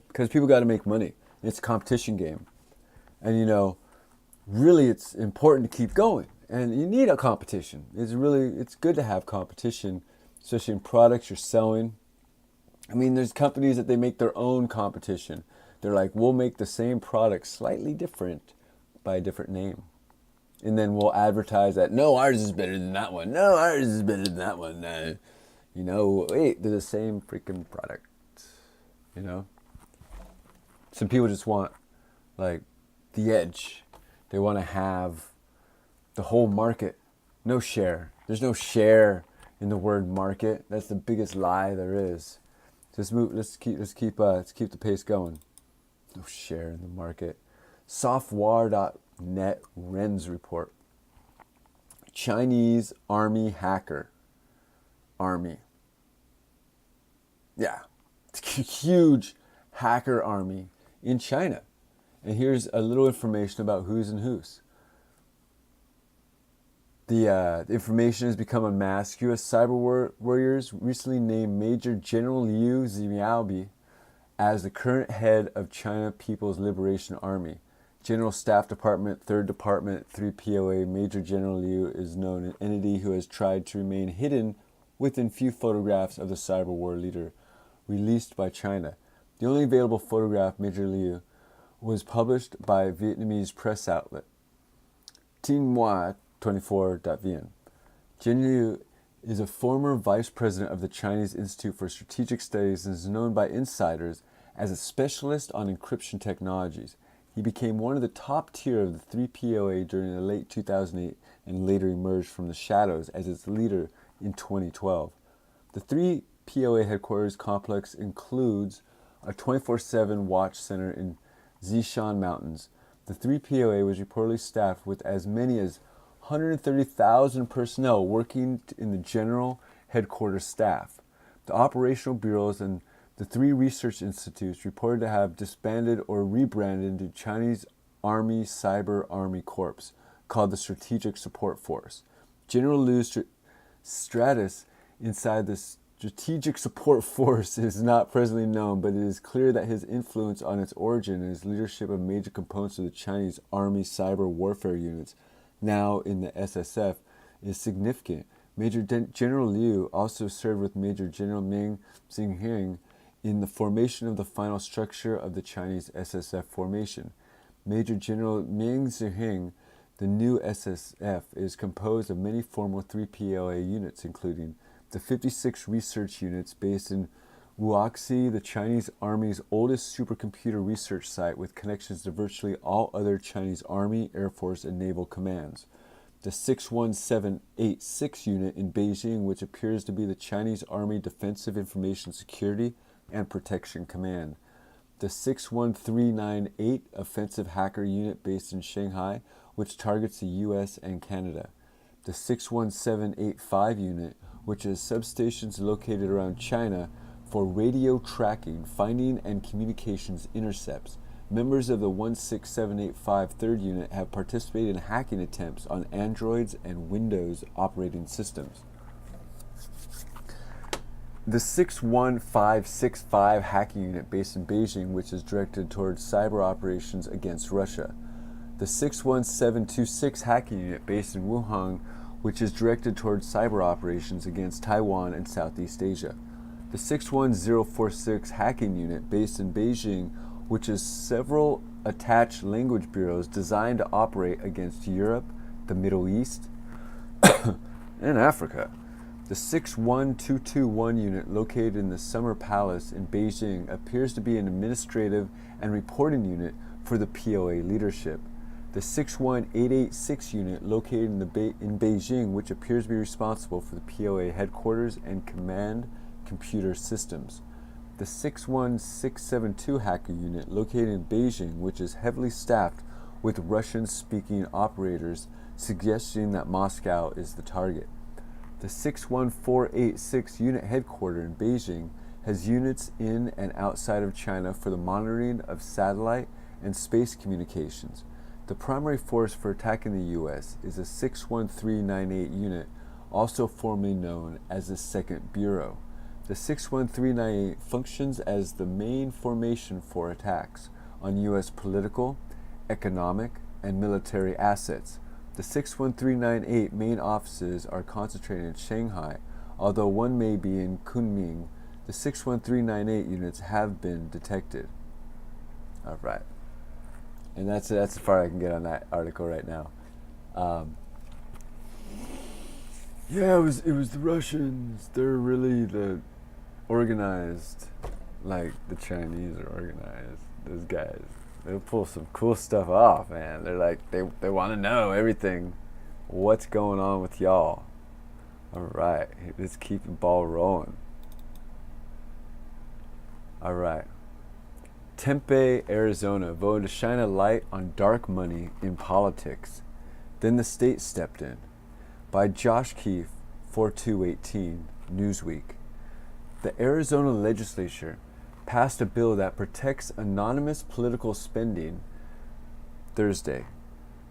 Because people got to make money. It's a competition game. And, you know, really it's important to keep going. And you need a competition. It's good to have competition, especially in products you're selling. I mean, there's companies that they make their own competition. They're like, we'll make the same product slightly different by a different name. And then we'll advertise that, no, ours is better than that one. No, ours is better than that one. You know, wait, they're the same freaking product. You know? Some people just want, like, the edge. They want to have the whole market. No share. There's no share in the word market. That's the biggest lie there is. Just move. Let's keep the pace going. No share in the market. Software.net Ren's report. Chinese army hacker. Army. Yeah, it's a huge hacker army in China. And here's a little information about who's and who's. The information has become unmasked. U.S. cyber warriors recently named Major General Liu Xiaobi as the current head of China People's Liberation Army. General Staff Department, 3rd Department, 3POA. Major General Liu is known an entity who has tried to remain hidden within few photographs of the cyber war leader released by China. The only available photograph, Major Liu, was published by a Vietnamese press outlet, Tinhua24.vn. General Liu is a former vice president of the Chinese Institute for Strategic Studies and is known by insiders as a specialist on encryption technologies. He became one of the top tier of the 3POA during the late 2008 and later emerged from the shadows as its leader in 2012. The 3POA headquarters complex includes a 24/7 watch center in Zishan Mountains. The 3POA was reportedly staffed with as many as 130,000 personnel working in the general headquarters staff. The operational bureaus and the 3 research institutes reported to have disbanded or rebranded into Chinese Army Cyber Army Corps, called the Strategic Support Force. General Liu's status inside the Strategic Support Force is not presently known, but it is clear that his influence on its origin and his leadership of major components of the Chinese Army cyber warfare units, now in the SSF, is significant. Major General Liu also served with Major General Meng Xinheng in the formation of the final structure of the Chinese SSF formation. Major General Meng Xinheng, the new SSF, is composed of many former 3POA units, including the 56 research units based in Wuxi, the Chinese Army's oldest supercomputer research site with connections to virtually all other Chinese Army, Air Force, and Naval commands. The 61786 unit in Beijing, which appears to be the Chinese Army Defensive Information Security and Protection Command. The 61398 offensive hacker unit based in Shanghai, which targets the U.S. and Canada. The 61785 unit, which has substations located around China for radio tracking, finding, and communications intercepts. Members of the 16785 3rd Unit have participated in hacking attempts on Androids and Windows operating systems. The 61565 hacking unit based in Beijing, which is directed towards cyber operations against Russia. The 61726 hacking unit based in Wuhan, which is directed towards cyber operations against Taiwan and Southeast Asia. The 61046 hacking unit based in Beijing, which is several attached language bureaus designed to operate against Europe, the Middle East, and Africa. The 61221 unit located in the Summer Palace in Beijing appears to be an administrative and reporting unit for the POA leadership. The 61886 unit located in Beijing, which appears to be responsible for the POA headquarters and command computer systems. The 61672 hacker unit located in Beijing, which is heavily staffed with Russian-speaking operators, suggesting that Moscow is the target. The 61486 unit headquartered in Beijing has units in and outside of China for the monitoring of satellite and space communications. The primary force for attacking the U.S. is a 61398 unit, also formerly known as the Second Bureau. The 61398 functions as the main formation for attacks on U.S. political, economic, and military assets. The 61398 main offices are concentrated in Shanghai, although one may be in Kunming. The 61398 units have been detected. All right. And that's as far I can get on that article right now. Yeah, it was the Russians. They're really the organized, like the Chinese are organized. Those guys, they'll pull some cool stuff off, man. They're like they want to know everything, what's going on with y'all. All right, let's keep the ball rolling. All right. Tempe, Arizona voted to shine a light on dark money in politics. Then the state stepped in. By Josh Keefe, 4218, Newsweek. The Arizona legislature passed a bill that protects anonymous political spending Thursday.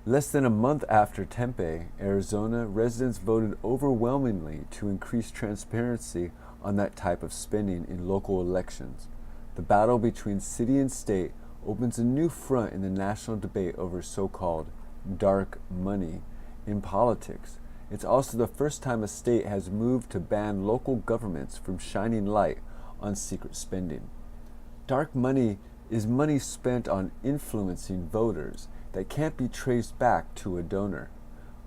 Less than a month after Tempe, Arizona, residents voted overwhelmingly to increase transparency on that type of spending in local elections. The battle between city and state opens a new front in the national debate over so-called dark money in politics. It's also the first time a state has moved to ban local governments from shining light on secret spending. Dark money is money spent on influencing voters that can't be traced back to a donor.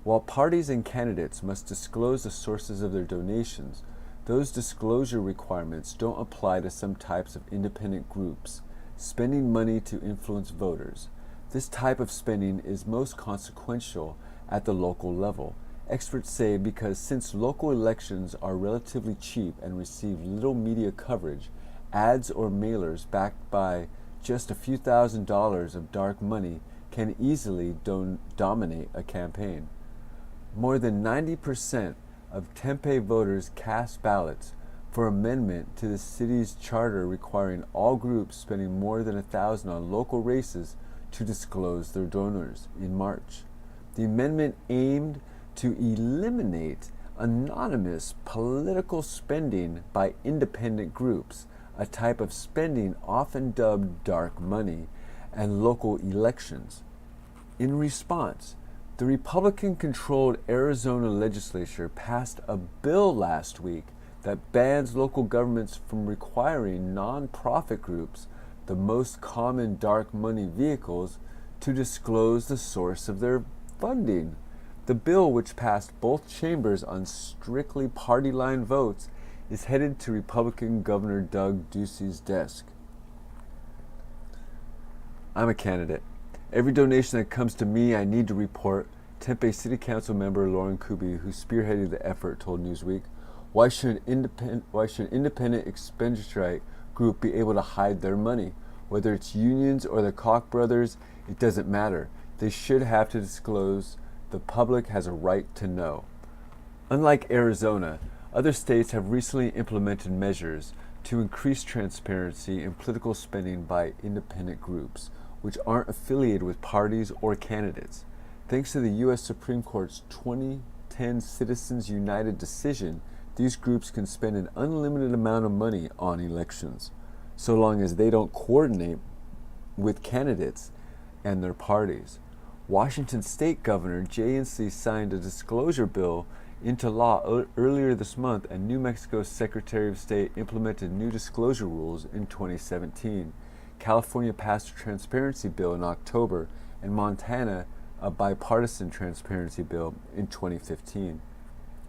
While parties and candidates must disclose the sources of their donations, those disclosure requirements don't apply to some types of independent groups spending money to influence voters. This type of spending is most consequential at the local level. Experts say because since local elections are relatively cheap and receive little media coverage, ads or mailers backed by just a few $1,000s of dark money can easily dominate a campaign. More than 90% of Tempe voters cast ballots for amendment to the city's charter requiring all groups spending more than $1,000 on local races to disclose their donors in March. The amendment aimed to eliminate anonymous political spending by independent groups, a type of spending often dubbed dark money, and local elections. In response, the Republican-controlled Arizona legislature passed a bill last week that bans local governments from requiring non-profit groups, the most common dark money vehicles, to disclose the source of their funding. The bill, which passed both chambers on strictly party-line votes, is headed to Republican Governor Doug Ducey's desk. I'm a candidate. Every donation that comes to me, I need to report, Tempe City Council member Lauren Kuby, who spearheaded the effort, told Newsweek. Why should an independent expenditure group be able to hide their money? Whether it's unions or the Koch brothers, it doesn't matter. They should have to disclose. The public has a right to know. Unlike Arizona, other states have recently implemented measures to increase transparency in political spending by independent groups, which aren't affiliated with parties or candidates. Thanks to the U.S. Supreme Court's 2010 Citizens United decision, these groups can spend an unlimited amount of money on elections, so long as they don't coordinate with candidates and their parties. Washington State Governor Jay Inslee signed a disclosure bill into law earlier this month, and New Mexico's Secretary of State implemented new disclosure rules in 2017. California passed a transparency bill in October, and Montana a bipartisan transparency bill in 2015.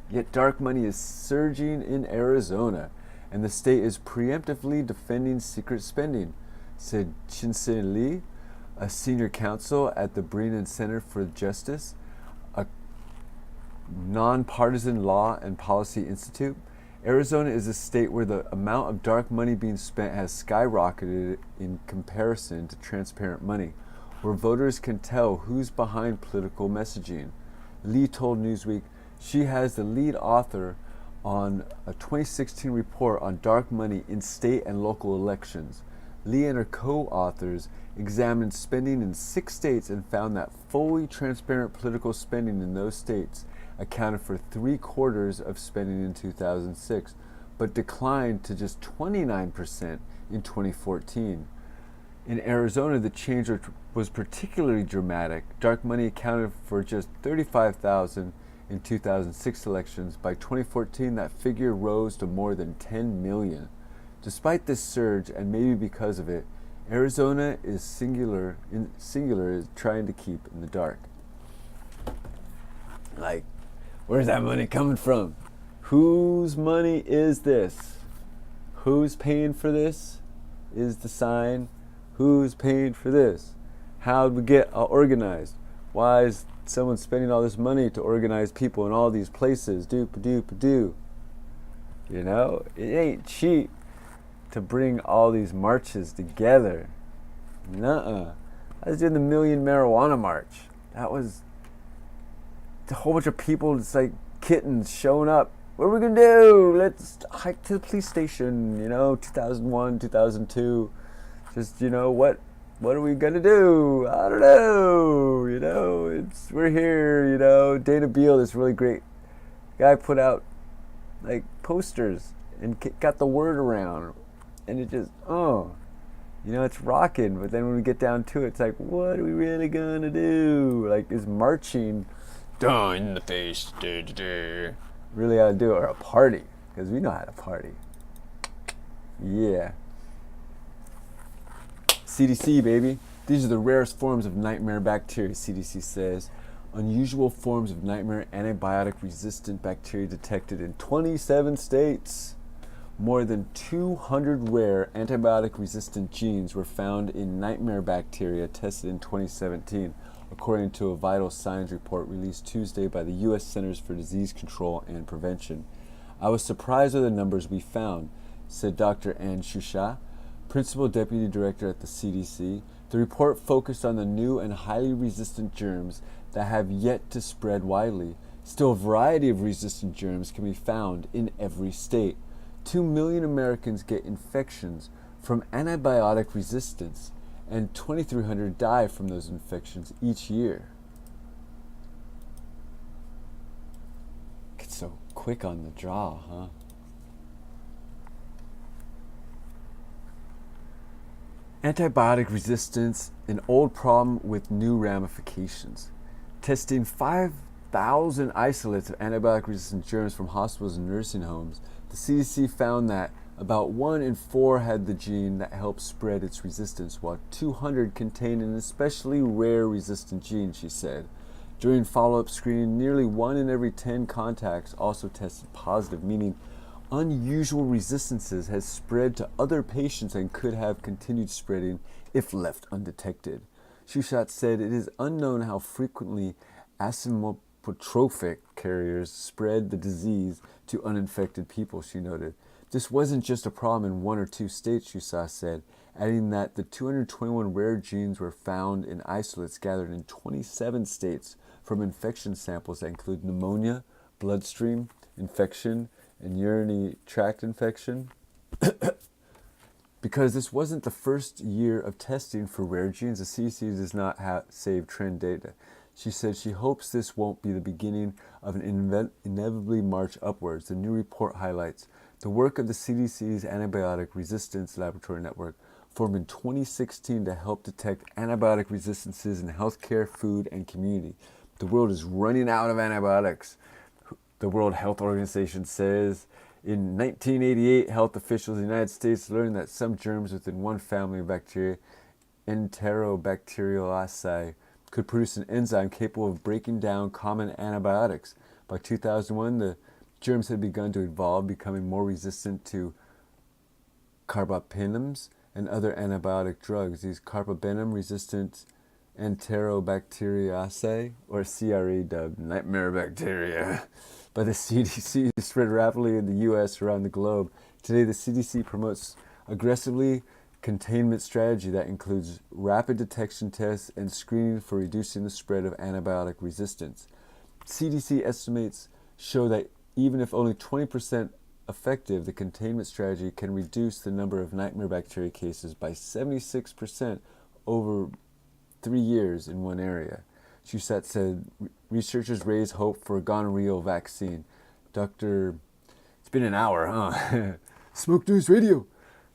Yet dark money is surging in Arizona, and the state is preemptively defending secret spending, said Chinsen Lee, a senior counsel at the Brennan Center for Justice, a nonpartisan law and policy institute. Arizona is a state where the amount of dark money being spent has skyrocketed in comparison to transparent money, where voters can tell who's behind political messaging. Lee told Newsweek she has the lead author on a 2016 report on dark money in state and local elections. Lee and her co-authors examined spending in 6 states and found that fully transparent political spending in those states accounted for 3/4 of spending in 2006, but declined to just 29% in 2014. In Arizona, the change was particularly dramatic. Dark money accounted for just 35,000 in 2006 elections. By 2014, that figure rose to more than 10 million. Despite this surge, and maybe because of it, Arizona is singular is trying to keep in the dark. Like, where's that money coming from? Whose money is this? Who's paying for this? Is the sign. Who's paying for this? How'd we get organized? Why is someone spending all this money to organize people in all these places? Doop-a-doop-a-doo. You know, it ain't cheap to bring all these marches together. Nuh-uh. I was doing the Million Marijuana March. That was a whole bunch of people, just like kittens showing up. What are we gonna do? Let's hike to the police station, 2001, 2002. Just, what are we gonna do? I don't know, we're here, Dana Beal, this really great guy, put out like posters and got the word around, and it just, it's rocking. But then when we get down to it, it's like, what are we really gonna do? Like, is marching done in the face really how to do it, or a party? Because we know how to party. Yeah. CDC, baby. These are the rarest forms of nightmare bacteria, CDC says. Unusual forms of nightmare antibiotic-resistant bacteria detected in 27 states. More than 200 rare antibiotic-resistant genes were found in nightmare bacteria tested in 2017, according to a vital signs report released Tuesday by the U.S. Centers for Disease Control and Prevention. I was surprised at the numbers we found, said Dr. Ann Shusha, Principal Deputy Director at the CDC. The report focused on the new and highly resistant germs that have yet to spread widely. Still, a variety of resistant germs can be found in every state. 2 million Americans get infections from antibiotic resistance, and 2,300 die from those infections each year. It's so quick on the draw, huh? Antibiotic resistance, an old problem with new ramifications. Testing 5,000 isolates of antibiotic-resistant germs from hospitals and nursing homes, the CDC found that about 1 in 4 had the gene that helps spread its resistance, while 200 contained an especially rare resistant gene, she said. During follow-up screening, nearly 1 in every 10 contacts also tested positive, meaning unusual resistances has spread to other patients and could have continued spreading if left undetected. Shushat said it is unknown how frequently asymptomatic carriers spread the disease to uninfected people, she noted. This wasn't just a problem in 1 or 2 states, Shushat said, adding that the 221 rare genes were found in isolates gathered in 27 states from infection samples that include pneumonia, bloodstream infection, and urinary tract infection. Because this wasn't the first year of testing for rare genes, the CDC does not save trend data. She said she hopes this won't be the beginning of an inevitably march upwards. The new report highlights the work of the CDC's Antibiotic Resistance Laboratory Network, formed in 2016 to help detect antibiotic resistances in healthcare, food, and community. The world is running out of antibiotics. The World Health Organization says in 1988, health officials in the United States learned that some germs within one family of bacteria, Enterobacteriaceae, could produce an enzyme capable of breaking down common antibiotics. By 2001, the germs had begun to evolve, becoming more resistant to carbapenems and other antibiotic drugs. These carbapenem-resistant Enterobacteriaceae, or CRE dubbed nightmare bacteria, by the CDC spread rapidly in the U.S. around the globe. Today, the CDC promotes aggressively containment strategy that includes rapid detection tests and screening for reducing the spread of antibiotic resistance. CDC estimates show that even if only 20% effective, the containment strategy can reduce the number of nightmare bacteria cases by 76% over 3 years in one area. Shusat said researchers raise hope for a gonorrhea vaccine. It's been an hour, huh? Smoke News Radio.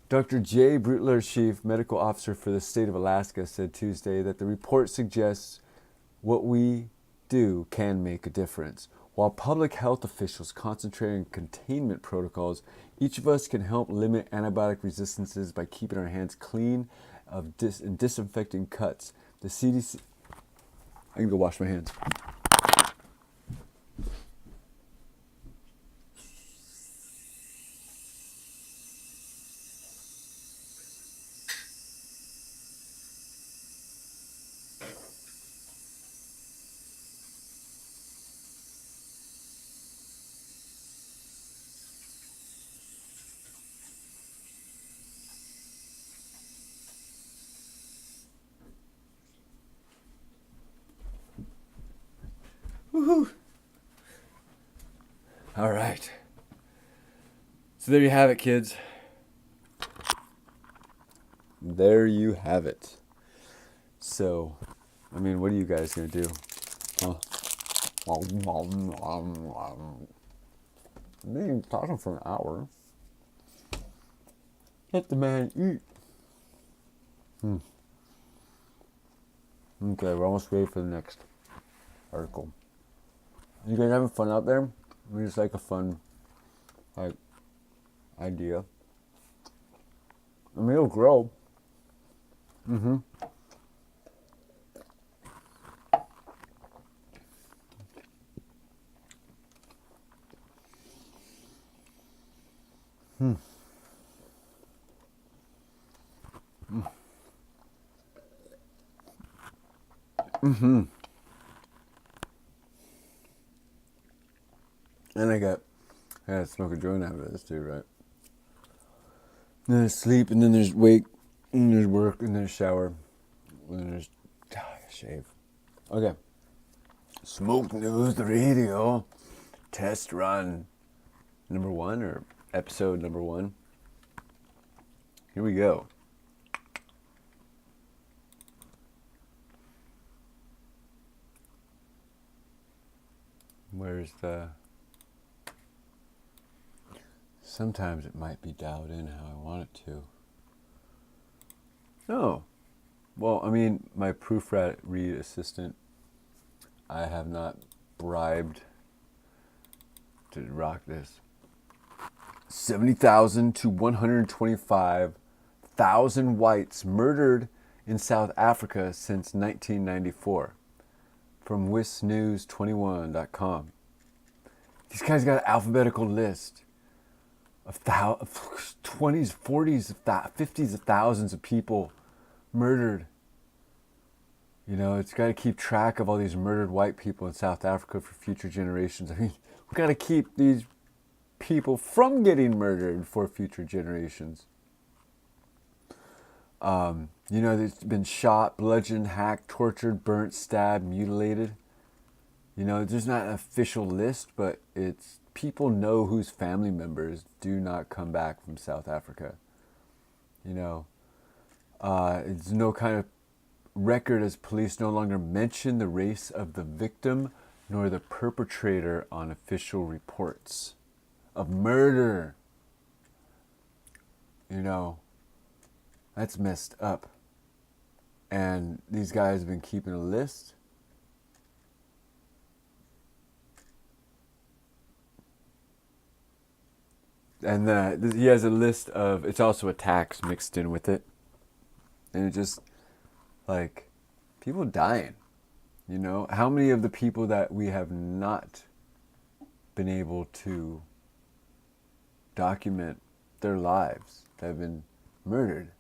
Dr. Jay Brutler, Chief Medical Officer for the state of Alaska, said Tuesday that the report suggests what we do can make a difference. While public health officials concentrate on containment protocols, each of us can help limit antibiotic resistances by keeping our hands clean and disinfecting cuts. The CDC... I can go wash my hands. Woohoo! All right. So there you have it, kids. There you have it. So, I mean, what are you guys going to do? Huh? I've been talking for an hour. Let the man eat. Okay, we're almost ready for the next article. You guys having fun out there? We just like a fun, idea. I mean, it'll grow. And I gotta smoke a joint after this too, right? And then there's sleep, and then there's wake, and there's work, and there's shower, and then there's shave. Okay. Smoke News Radio. Test run number 1, or episode number 1. Here we go. Where's the... Sometimes it might be dialed in how I want it to. Oh. Well, I mean, my proofread assistant, I have not bribed to rock this. 70,000 to 125,000 whites murdered in South Africa since 1994. From WISnews21.com. These guys got an alphabetical list of 20s, 40s, 50s of thousands of people murdered. You know, it's got to keep track of all these murdered white people in South Africa for future generations. I mean, we've got to keep these people from getting murdered for future generations. You know, they've been shot, bludgeoned, hacked, tortured, burnt, stabbed, mutilated. You know, there's not an official list, but it's people know whose family members do not come back from South Africa. You know, it's no kind of record as police no longer mention the race of the victim nor the perpetrator on official reports of murder. You know, that's messed up. And these guys have been keeping a list. And he has a list of, it's also a tax mixed in with it. And it just, like, people dying. You know, how many of the people that we have not been able to document their lives that have been murdered?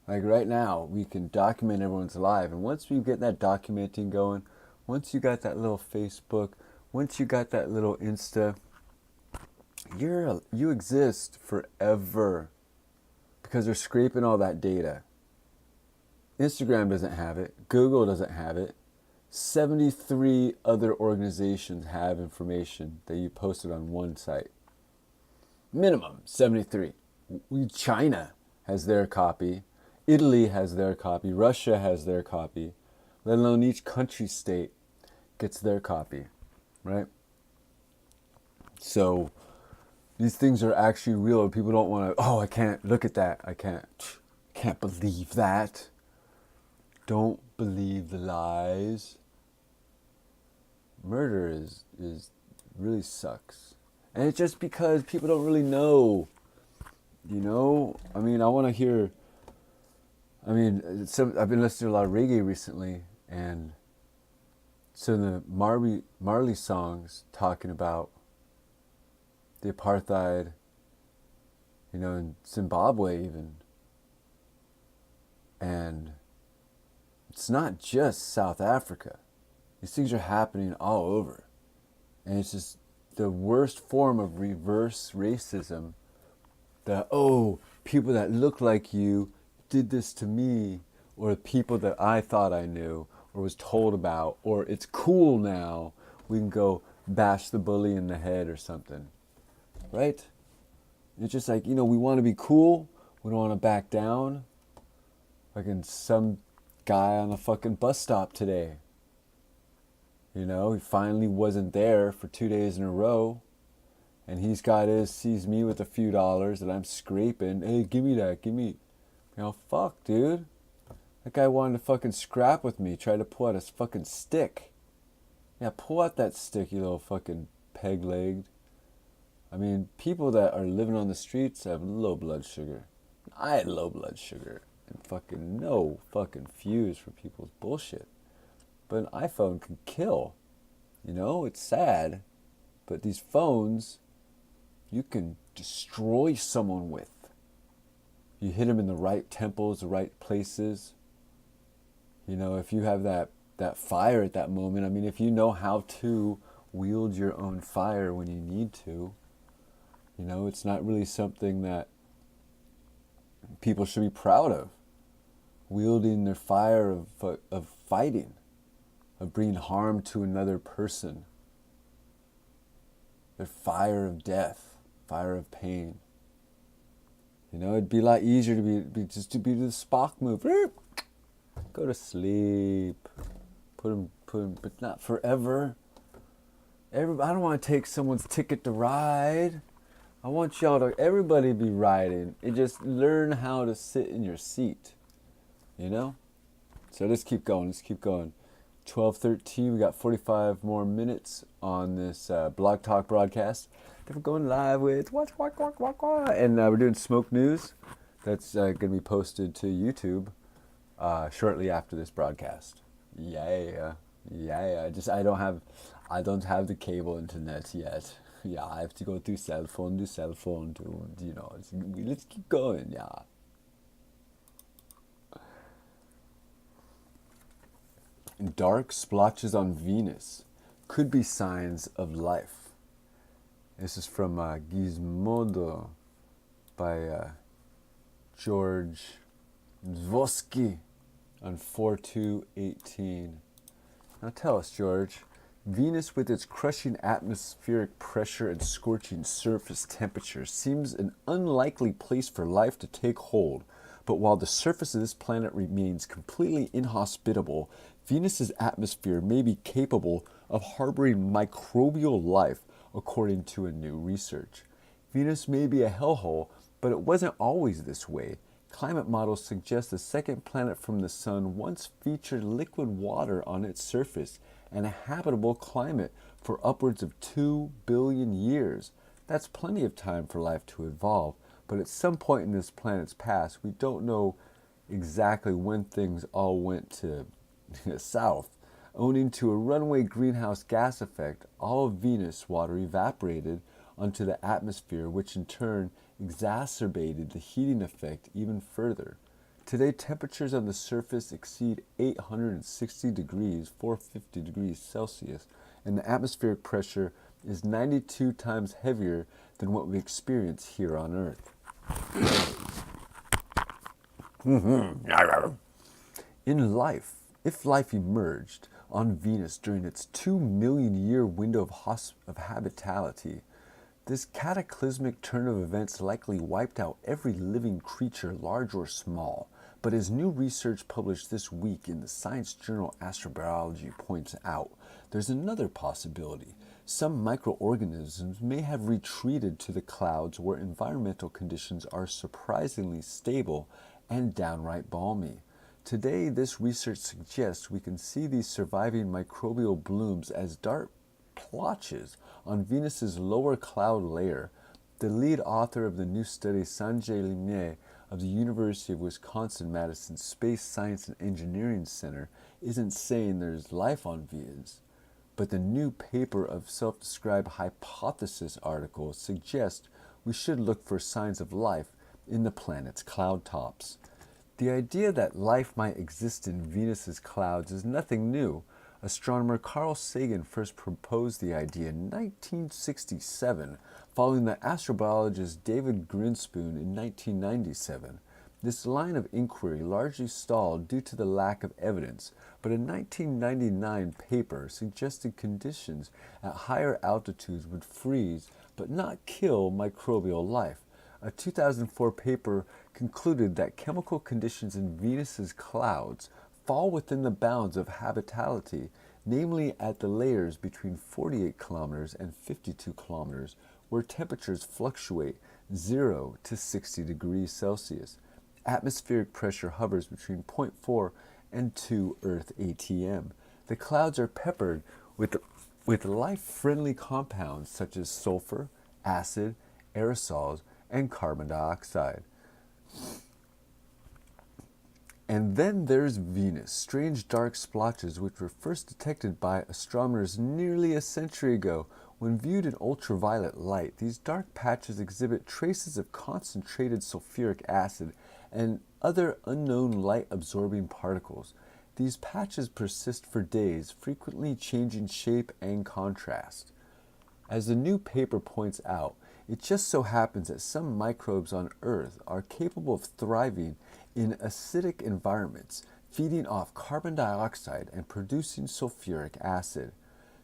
Like right now, we can document everyone's life. And once we get that documenting going, once you got that little Facebook, once you got that little Insta, you exist forever because they're scraping all that data. Instagram doesn't have it. Google doesn't have it. 73 other organizations have information that you posted on one site. Minimum 73. China has their copy. Italy has their copy. Russia has their copy. Let alone each country state gets their copy, right? So these things are actually real. People don't want to, oh, I can't look at that. I can't believe that. Don't believe the lies. Murder is really sucks. And it's just because people don't really know. You know? I mean, I want to hear, I've been listening to a lot of reggae recently, and some of the Marley songs talking about the apartheid, you know, in Zimbabwe even. And it's not just South Africa. These things are happening all over. And it's just the worst form of reverse racism. That, oh, people that look like you did this to me, or people that I thought I knew or was told about, or it's cool now, we can go bash the bully in the head or something, right? It's just like, you know, we want to be cool, we don't want to back down. Like in some guy on a fucking bus stop today, you know, he finally wasn't there for 2 days in a row, and sees me with a few dollars that I'm scraping. Hey, give me that, you know, fuck, dude. That guy wanted to fucking scrap with me, tried to pull out his fucking stick. Yeah, pull out that stick, you little fucking peg-legged. I mean, people that are living on the streets have low blood sugar. I had low blood sugar and fucking no fucking fuse for people's bullshit. But an iPhone can kill. You know, it's sad. But these phones, you can destroy someone with. You hit them in the right temples, the right places. You know, if you have that fire at that moment, I mean, if you know how to wield your own fire when you need to, you know, it's not really something that people should be proud of. Wielding their fire of fighting, of bringing harm to another person. Their fire of death, fire of pain. You know, it'd be a lot easier to be the Spock move. Go to sleep. Put him, but not forever. I don't want to take someone's ticket to ride. I want everybody to be riding and just learn how to sit in your seat. You know? So let's keep going. 12:13, we got 45 more minutes on this Blogtalk broadcast that we're going live with. And we're doing smoke news. That's going to be posted to YouTube shortly after this broadcast. Yeah. I don't have the cable internet yet. Yeah, I have to go through cell phone, you know, let's keep going, yeah. Dark splotches on Venus could be signs of life. This is from Gizmodo by George Zvosky on 4/2/18. Now tell us, George, Venus with its crushing atmospheric pressure and scorching surface temperature seems an unlikely place for life to take hold. But while the surface of this planet remains completely inhospitable, Venus's atmosphere may be capable of harboring microbial life, according to a new research. Venus may be a hellhole, but it wasn't always this way. Climate models suggest the second planet from the sun once featured liquid water on its surface and a habitable climate for upwards of 2 billion years. That's plenty of time for life to evolve, but at some point in this planet's past, we don't know exactly when things all went to south. Owing to a runaway greenhouse gas effect, all of Venus water evaporated onto the atmosphere, which in turn exacerbated the heating effect even further. Today, temperatures on the surface exceed 860 degrees, 450 degrees Celsius, and the atmospheric pressure is 92 times heavier than what we experience here on Earth. In life, if life emerged on Venus during its 2 million-year window of habitability, this cataclysmic turn of events likely wiped out every living creature, large or small. But as new research published this week in the science journal Astrobiology points out, there's another possibility. Some microorganisms may have retreated to the clouds where environmental conditions are surprisingly stable and downright balmy. Today, this research suggests we can see these surviving microbial blooms as dark blotches on Venus's lower cloud layer. The lead author of the new study, Sanjay Limne of the University of Wisconsin-Madison Space Science and Engineering Center, isn't saying there's life on Venus, but the new paper of self-described hypothesis article suggests we should look for signs of life in the planet's cloud tops. The idea that life might exist in Venus's clouds is nothing new. Astronomer Carl Sagan first proposed the idea in 1967, following the astrobiologist David Grinspoon in 1997. This line of inquiry largely stalled due to the lack of evidence, but a 1999 paper suggested conditions at higher altitudes would freeze but not kill microbial life. A 2004 paper concluded that chemical conditions in Venus's clouds fall within the bounds of habitability, namely at the layers between 48 kilometers and 52 kilometers, where temperatures fluctuate 0 to 60 degrees Celsius. Atmospheric pressure hovers between 0.4 and 2 Earth ATM. The clouds are peppered with life-friendly compounds such as sulfur, acid, aerosols, and carbon dioxide. And then there's Venus, strange dark splotches which were first detected by astronomers nearly a century ago. When viewed in ultraviolet light, these dark patches exhibit traces of concentrated sulfuric acid and other unknown light-absorbing particles. These patches persist for days, frequently changing shape and contrast. As the new paper points out, it just so happens that some microbes on Earth are capable of thriving in acidic environments, feeding off carbon dioxide and producing sulfuric acid.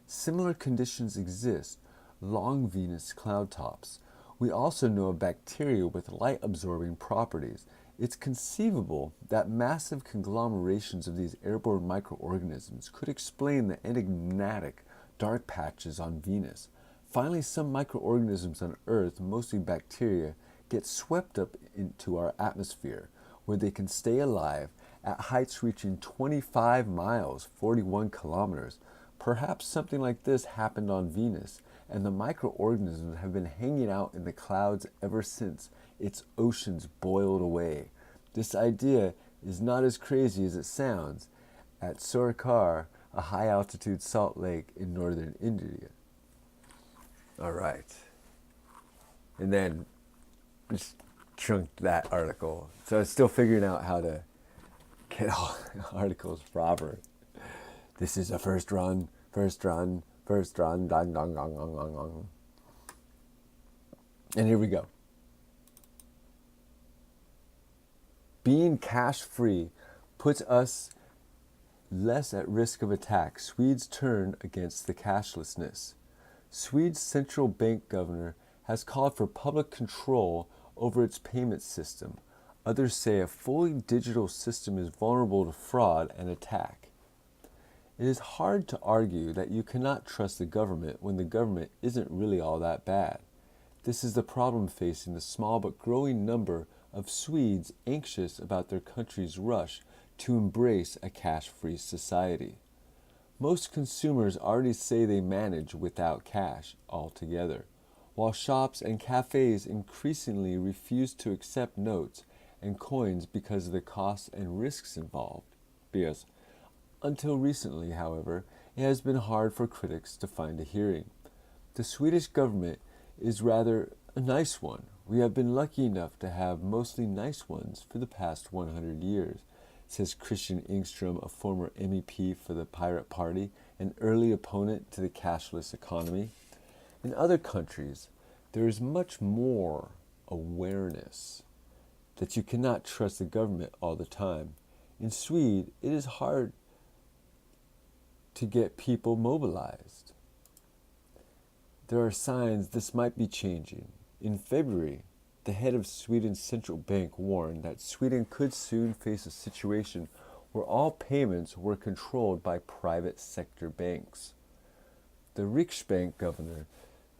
Similar conditions exist along Venus cloud tops. We also know of bacteria with light-absorbing properties. It's conceivable that massive conglomerations of these airborne microorganisms could explain the enigmatic dark patches on Venus. Finally, some microorganisms on Earth, mostly bacteria, get swept up into our atmosphere, where they can stay alive at heights reaching 25 miles, 41 kilometers. Perhaps something like this happened on Venus, and the microorganisms have been hanging out in the clouds ever since its oceans boiled away. This idea is not as crazy as it sounds at Surikar, a high-altitude salt lake in northern India. All right. And then just chunked that article. So I was still figuring out how to get all the articles proper. This is a first run, dong, dong, dong, dong, dong, dong. And here we go. Being cash-free puts us less at risk of attack. Swedes turn against the cashlessness. Sweden's central bank governor has called for public control over its payment system. Others say a fully digital system is vulnerable to fraud and attack. It is hard to argue that you cannot trust the government when the government isn't really all that bad. This is the problem facing the small but growing number of Swedes anxious about their country's rush to embrace a cash-free society. Most consumers already say they manage without cash altogether, while shops and cafes increasingly refuse to accept notes and coins because of the costs and risks involved. Because Until recently, however, it has been hard for critics to find a hearing. The Swedish government is rather a nice one. We have been lucky enough to have mostly nice ones for the past 100 years, says Christian Engström, a former MEP for the Pirate Party, an early opponent to the cashless economy. In other countries, there is much more awareness that you cannot trust the government all the time. In Sweden, it is hard to get people mobilized. There are signs this might be changing. In February, the head of Sweden's central bank warned that Sweden could soon face a situation where all payments were controlled by private sector banks. The Riksbank governor,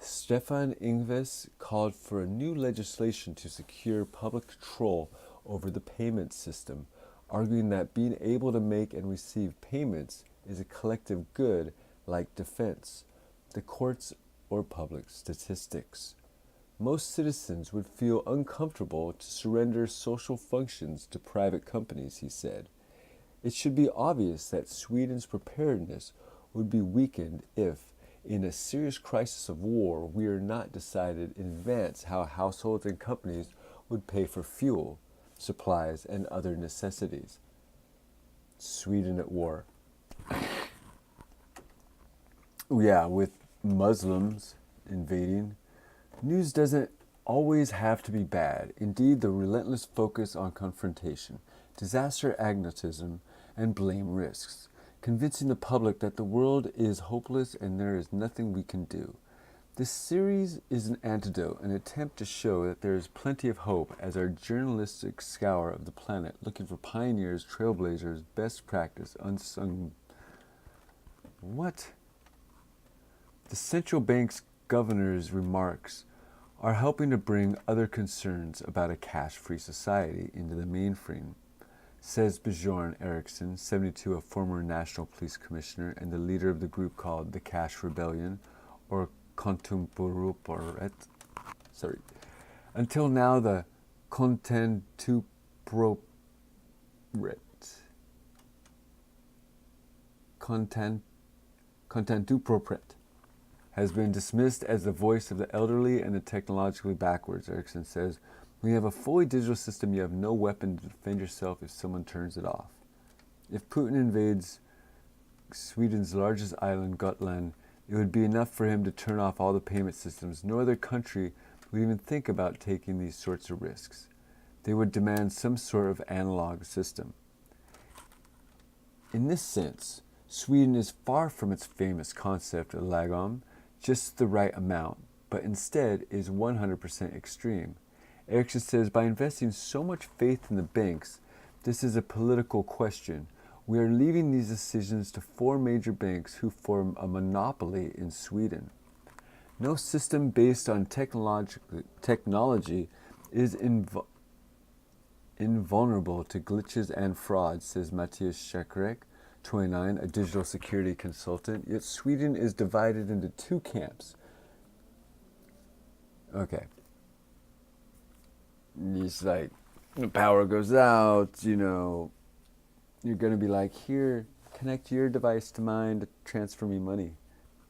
Stefan Ingves, called for a new legislation to secure public control over the payment system, arguing that being able to make and receive payments is a collective good like defense, the courts, or public statistics. Most citizens would feel uncomfortable to surrender social functions to private companies, he said. It should be obvious that Sweden's preparedness would be weakened if, in a serious crisis of war, we are not decided in advance how households and companies would pay for fuel, supplies, and other necessities. Sweden at war. Yeah, with Muslims invading, news doesn't always have to be bad. Indeed, the relentless focus on confrontation, disaster agnotism, and blame risks, convincing the public that the world is hopeless and there is nothing we can do. This series is an antidote, an attempt to show that there is plenty of hope as our journalistic scour of the planet, looking for pioneers, trailblazers, best practice, unsung... What? The central bank's governor's remarks are helping to bring other concerns about a cash-free society into the mainstream, says Bjorn Eriksson, 72, a former national police commissioner and the leader of the group called the Cash Rebellion, or Contemporoperet. Until now, the Contemporoperet has been dismissed as the voice of the elderly and the technologically backwards, Eriksson says. When you have a fully digital system, you have no weapon to defend yourself if someone turns it off. If Putin invades Sweden's largest island, Gotland, it would be enough for him to turn off all the payment systems. No other country would even think about taking these sorts of risks. They would demand some sort of analog system. In this sense, Sweden is far from its famous concept of lagom, just the right amount, but instead is 100% extreme. Eriksson says, by investing so much faith in the banks, this is a political question. We are leaving these decisions to 4 major banks who form a monopoly in Sweden. No system based on technology is invulnerable to glitches and fraud, says Matthias Shakarek, 29, a digital security consultant. Yet Sweden is divided into 2 camps. Okay. It's like, the power goes out, you're going to be like, here, connect your device to mine to transfer me money.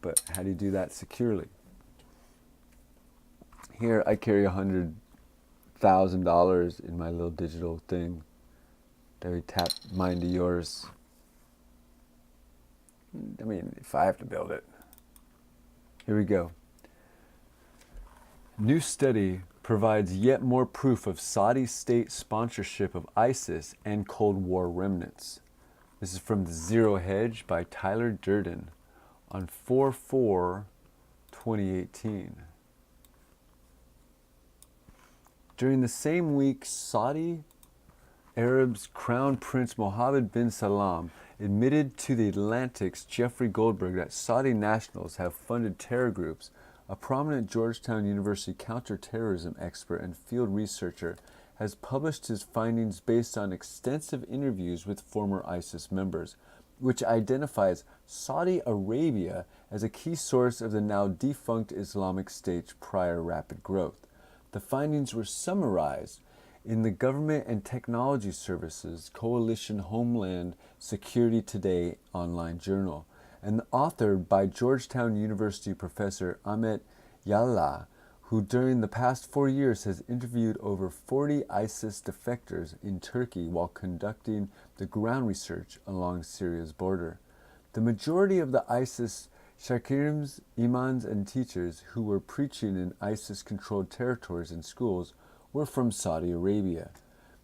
But how do you do that securely? Here, I carry $100,000 in my little digital thing. That we tap mine to yours. I mean, if I have to build it. Here we go. New study provides yet more proof of Saudi state sponsorship of ISIS and Cold War remnants. This is from The Zero Hedge by Tyler Durden on 4/4/2018. During the same week, Saudi Arab's Crown Prince Mohammed bin Salman admitted to The Atlantic's Jeffrey Goldberg that Saudi nationals have funded terror groups. A prominent Georgetown University counterterrorism expert and field researcher has published his findings based on extensive interviews with former ISIS members, which identifies Saudi Arabia as a key source of the now defunct Islamic State's prior rapid growth. The findings were summarized in the Government and Technology Services Coalition Homeland Security Today online journal, and authored by Georgetown University professor Ahmet Yallah, who during the past 4 years has interviewed over 40 ISIS defectors in Turkey while conducting the ground research along Syria's border. The majority of the ISIS shakims, imams, and teachers who were preaching in ISIS-controlled territories and schools were from Saudi Arabia.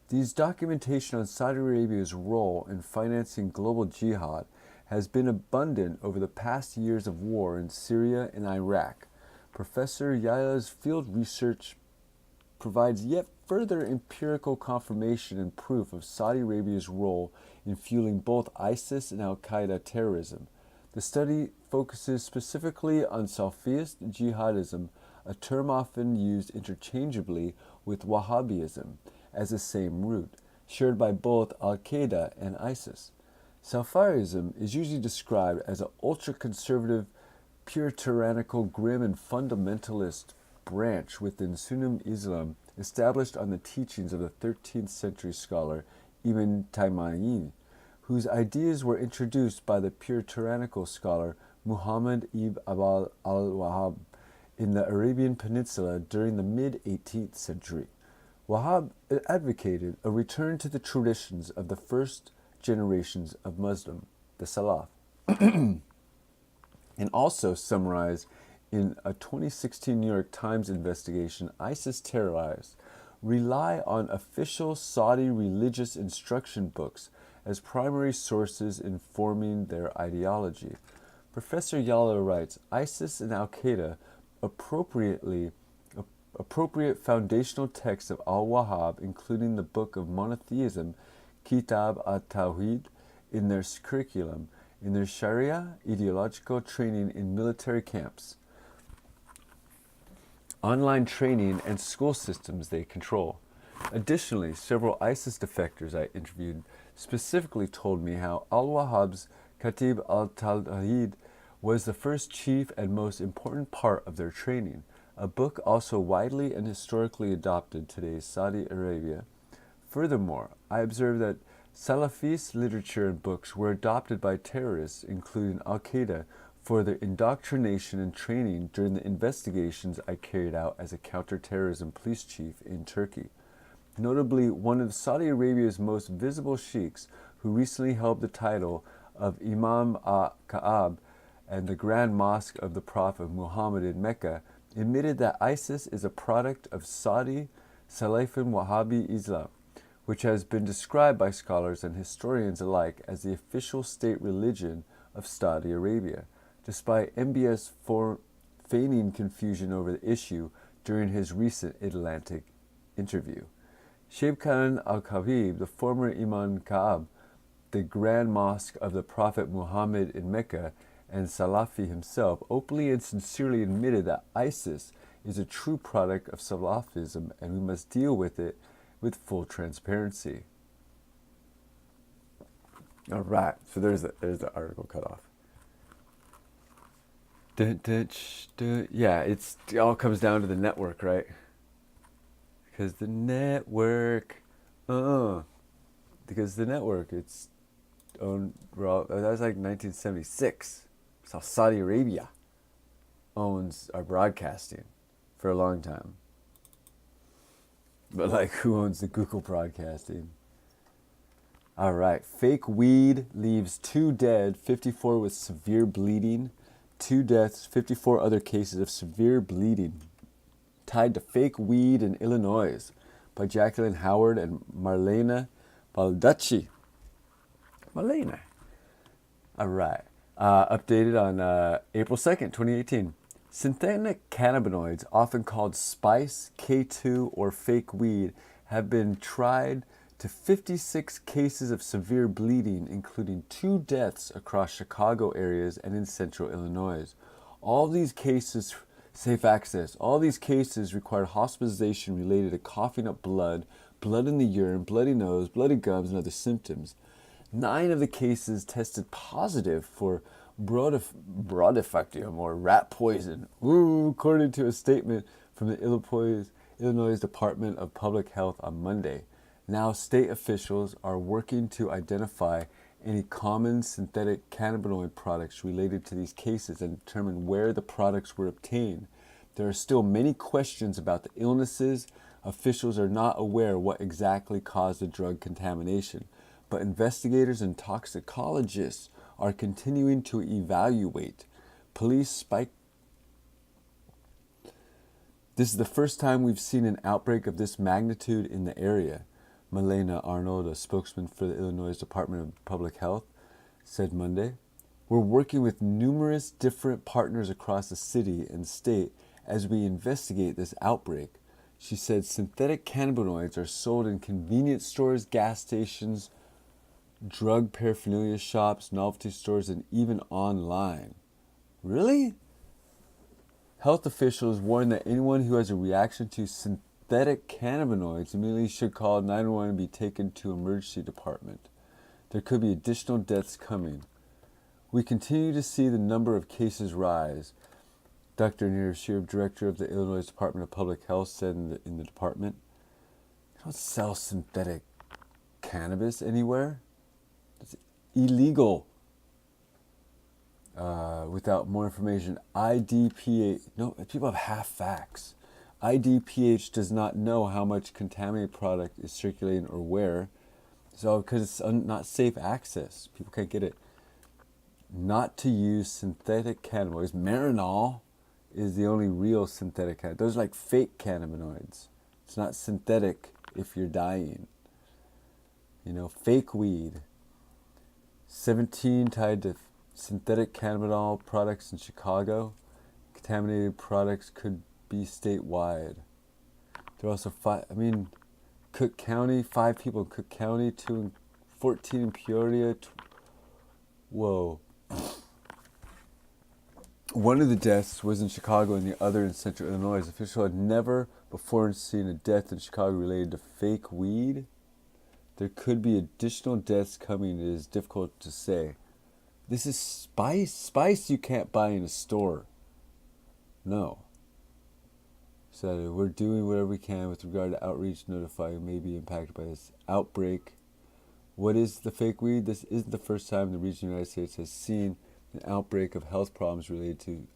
These documentation on Saudi Arabia's role in financing global jihad has been abundant over the past years of war in Syria and Iraq. Professor Yaya's field research provides yet further empirical confirmation and proof of Saudi Arabia's role in fueling both ISIS and Al-Qaeda terrorism. The study focuses specifically on Salafist jihadism, a term often used interchangeably with Wahhabism as the same root, shared by both Al-Qaeda and ISIS. Salafiism is usually described as an ultra-conservative, pure tyrannical, grim, and fundamentalist branch within Sunni Islam established on the teachings of the 13th century scholar Ibn Taymiyyah, whose ideas were introduced by the pure tyrannical scholar Muhammad ibn Abd al-Wahhab in the Arabian Peninsula during the mid-18th century. Wahhab advocated a return to the traditions of the first generations of Muslim, the Salaf, and also summarized in a 2016 New York Times investigation, ISIS terrorists rely on official Saudi religious instruction books as primary sources informing their ideology. Professor Yallah writes, ISIS and Al-Qaeda appropriate foundational texts of al-Wahhab, including the Book of Monotheism, Kitab at-Tawhid, in their curriculum, in their Sharia ideological training in military camps, online training, and school systems they control. Additionally, several ISIS defectors I interviewed specifically told me how al-Wahhab's Kitab at-Tawhid was the first chief and most important part of their training, a book also widely and historically adopted today's Saudi Arabia. Furthermore, I observed that Salafist literature and books were adopted by terrorists, including Al-Qaeda, for their indoctrination and training during the investigations I carried out as a counterterrorism police chief in Turkey. Notably, one of Saudi Arabia's most visible sheikhs, who recently held the title of Imam al-Ka'ab and the Grand Mosque of the Prophet Muhammad in Mecca, admitted that ISIS is a product of Saudi Salafin Wahhabi Islam, which has been described by scholars and historians alike as the official state religion of Saudi Arabia, despite MBS feigning confusion over the issue during his recent Atlantic interview. Sheikh Khan al-Khabib, the former Imam Ka'ab, the Grand Mosque of the Prophet Muhammad in Mecca, and Salafi himself, openly and sincerely admitted that ISIS is a true product of Salafism and we must deal with it with full transparency. All right, so there's the article cut off. Yeah, it all comes down to the network, right? Because the network, it's owned, that was like 1976. So Saudi Arabia owns our broadcasting for a long time. But like, who owns the Google broadcasting? All right, fake weed leaves 2 dead, 54 with severe bleeding. 2 deaths, 54 other cases of severe bleeding tied to fake weed in Illinois by Jacqueline Howard and Marlena Baldacci. Marlena. All right. Updated on April 2nd, 2018. Synthetic cannabinoids, often called spice, K2, or fake weed, have been tried to 56 cases of severe bleeding, including 2 deaths across Chicago areas and in central Illinois. All these cases, safe access, all these cases required hospitalization related to coughing up blood, blood in the urine, bloody nose, bloody gums, and other symptoms. 9 of the cases tested positive for brodifacium, or rat poison, according to a statement from the Illinois Illinois Department of Public Health on Monday. Now state officials are working to identify any common synthetic cannabinoid products related to these cases and determine where the products were obtained. There are still many questions about the illnesses. Officials are not aware what exactly caused the drug contamination, but investigators and toxicologists are continuing to evaluate. Police spiked. This is the first time we've seen an outbreak of this magnitude in the area. Milena Arnold, a spokesman for the Illinois Department of Public Health, said Monday. We're working with numerous different partners across the city and state as we investigate this outbreak. She said synthetic cannabinoids are sold in convenience stores, gas stations, drug paraphernalia shops, novelty stores, and even online. Really? Health officials warn that anyone who has a reaction to synthetic cannabinoids immediately should call 911 and be taken to emergency department. There could be additional deaths coming. We continue to see the number of cases rise. Dr. Nir Shir, director of the Illinois Department of Public Health, said in the department, "They don't sell synthetic cannabis anywhere. It's illegal." Without more information, IDPH, no, people have half facts. IDPH does not know how much contaminated product is circulating or where. So, because it's not safe access, people can't get it. Not to use synthetic cannabinoids. Marinol is the only real synthetic cannabinoid. Those are like fake cannabinoids. It's not synthetic if you're dying. Fake weed. 17 tied to synthetic cannabinol products in Chicago. Contaminated products could be statewide. There are also Cook County, 5 people in Cook County, 14 in Peoria. Whoa. One of the deaths was in Chicago and the other in Central Illinois. Officials had never before seen a death in Chicago related to fake weed. There could be additional deaths coming. It is difficult to say. This is spice. Spice you can't buy in a store. No. So we're doing whatever we can with regard to outreach, notify who may be impacted by this outbreak. What is the fake weed? This isn't the first time the region of the United States has seen an outbreak of health problems related to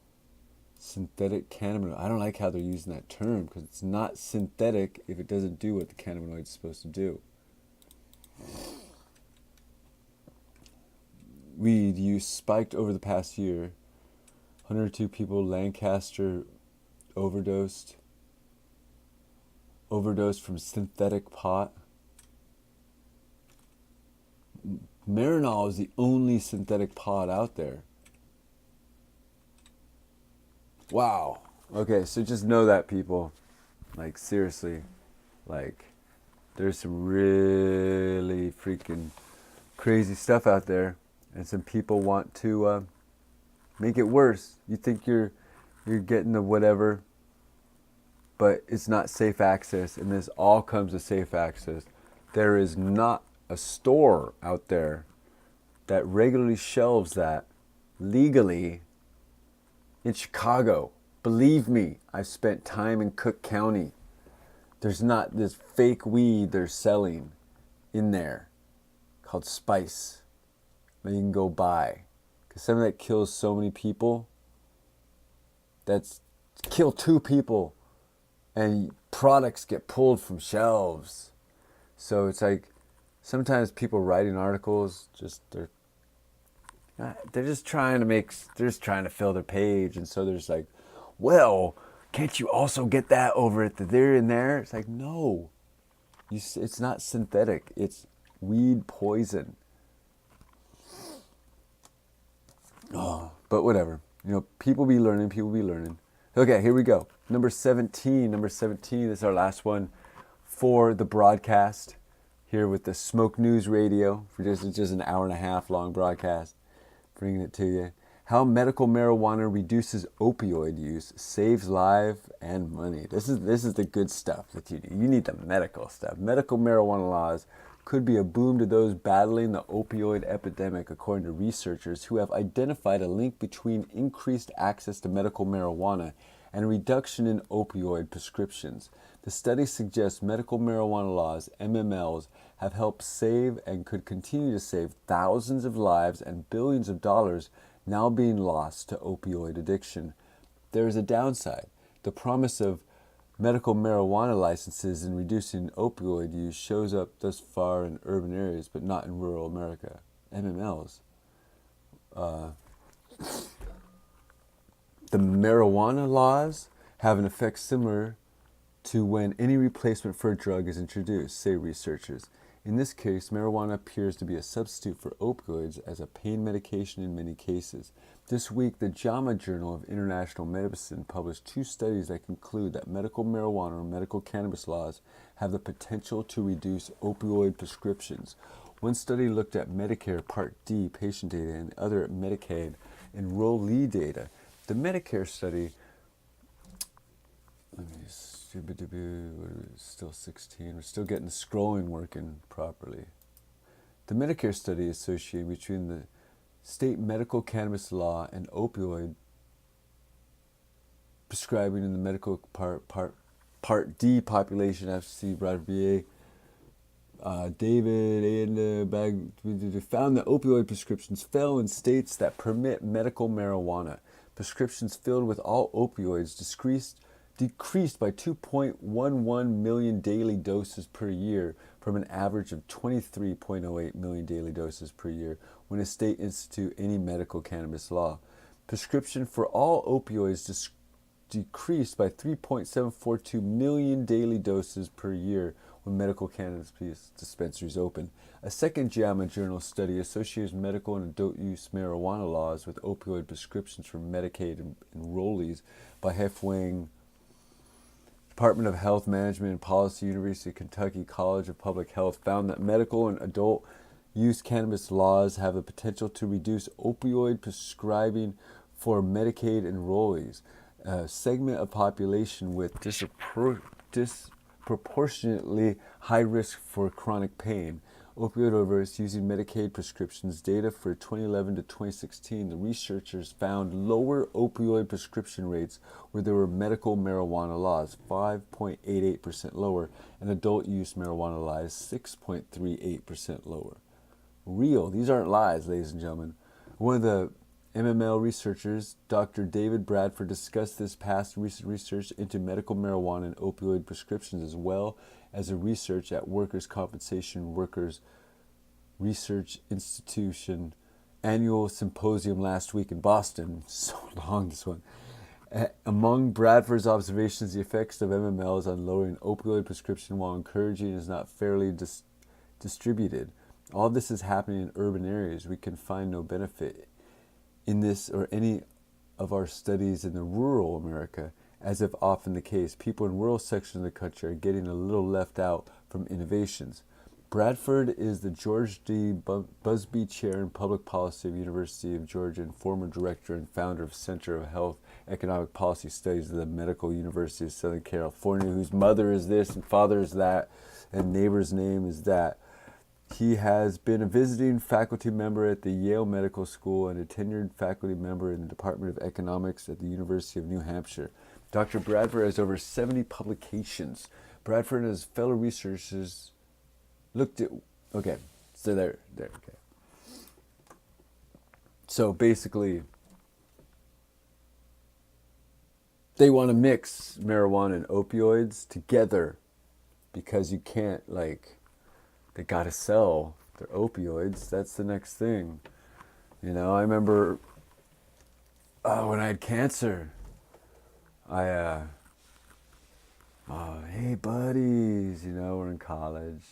synthetic cannabinoid. I don't like how they're using that term because it's not synthetic if it doesn't do what the cannabinoid is supposed to do. Weed use spiked over the past year. 102 people, Lancaster, overdosed from synthetic pot. Marinol is the only synthetic pot out there. Wow. Okay, so just know that, people. Like, seriously. Like, there's some really freaking crazy stuff out there. And some people want to make it worse. You think you're getting the whatever, but it's not safe access. And this all comes to safe access. There is not a store out there that regularly shelves that legally in Chicago. Believe me, I've spent time in Cook County. There's not this fake weed they're selling in there called spice that you can go buy. Because some of that kills so many people. That's kill 2 people and products get pulled from shelves. So it's like sometimes people writing articles they're just trying to fill their page, and so there's like, well, can't you also get that over at the there and there? It's like, no, it's not synthetic. It's weed poison. Oh, but whatever. People be learning. Okay, here we go. Number 17. This is our last one for the broadcast here with the Smoke News Radio for just an hour and a half long broadcast, bringing it to you. How medical marijuana reduces opioid use, saves lives and money. This is the good stuff that you need. You need the medical stuff. Medical marijuana laws could be a boom to those battling the opioid epidemic, according to researchers who have identified a link between increased access to medical marijuana and a reduction in opioid prescriptions. The study suggests medical marijuana laws, MMLs, have helped save and could continue to save thousands of lives and billions of dollars now being lost to opioid addiction. There is a downside. The promise of medical marijuana licenses and reducing opioid use shows up thus far in urban areas, but not in rural America. MMLs. The marijuana laws have an effect similar to when any replacement for a drug is introduced, say researchers. In this case, marijuana appears to be a substitute for opioids as a pain medication in many cases. This week, the JAMA Journal of International Medicine published 2 studies that conclude that medical marijuana or medical cannabis laws have the potential to reduce opioid prescriptions. One study looked at Medicare Part D patient data and the other at Medicaid enrollee data. The Medicare study, still 16, we're still getting the scrolling working properly. The Medicare study associated between the state medical cannabis law and opioid prescribing in the medical Part D population, FCC, BA, David and found that opioid prescriptions fell in states that permit medical marijuana. Prescriptions filled with all opioids decreased by 2.11 million daily doses per year from an average of 23.08 million daily doses per year when a state institutes any medical cannabis law. Prescription for all opioids decreased by 3.742 million daily doses per year when medical cannabis dispensaries open. A second JAMA Journal study associates medical and adult use marijuana laws with opioid prescriptions for Medicaid enrollees by Hefwang Department of Health Management and Policy, University of Kentucky College of Public Health, found that medical and adult use cannabis laws have the potential to reduce opioid prescribing for Medicaid enrollees, a segment of population with disproportionately high risk for chronic pain. Opioid overdose using Medicaid prescriptions data for 2011 to 2016, the researchers found lower opioid prescription rates where there were medical marijuana laws, 5.88% lower, and adult use marijuana laws, 6.38% lower. Real. These aren't lies, ladies and gentlemen. One of the MML researchers, Dr. David Bradford, discussed this past recent research into medical marijuana and opioid prescriptions as well as a research at Workers' Compensation Workers Research Institution annual symposium last week in Boston. So long, this one. Among Bradford's observations, the effects of MMLs on lowering opioid prescription while encouraging is not fairly distributed. All this is happening in urban areas. We can find no benefit in this or any of our studies in the rural America, as if often the case. People in rural sections of the country are getting a little left out from innovations. Bradford is the George D. Busby Chair in Public Policy of University of Georgia and former director and founder of Center of Health Economic Policy Studies of the Medical University of Southern California, whose mother is this and father is that and neighbor's name is that. He has been a visiting faculty member at the Yale Medical School and a tenured faculty member in the Department of Economics at the University of New Hampshire. Dr. Bradford has over 70 publications. Bradford and his fellow researchers looked at... Okay, so there, okay. So basically, they want to mix marijuana and opioids together because you can't, they gotta sell their opioids. That's the next thing. You know, I remember when I had cancer, hey buddies, we're in college.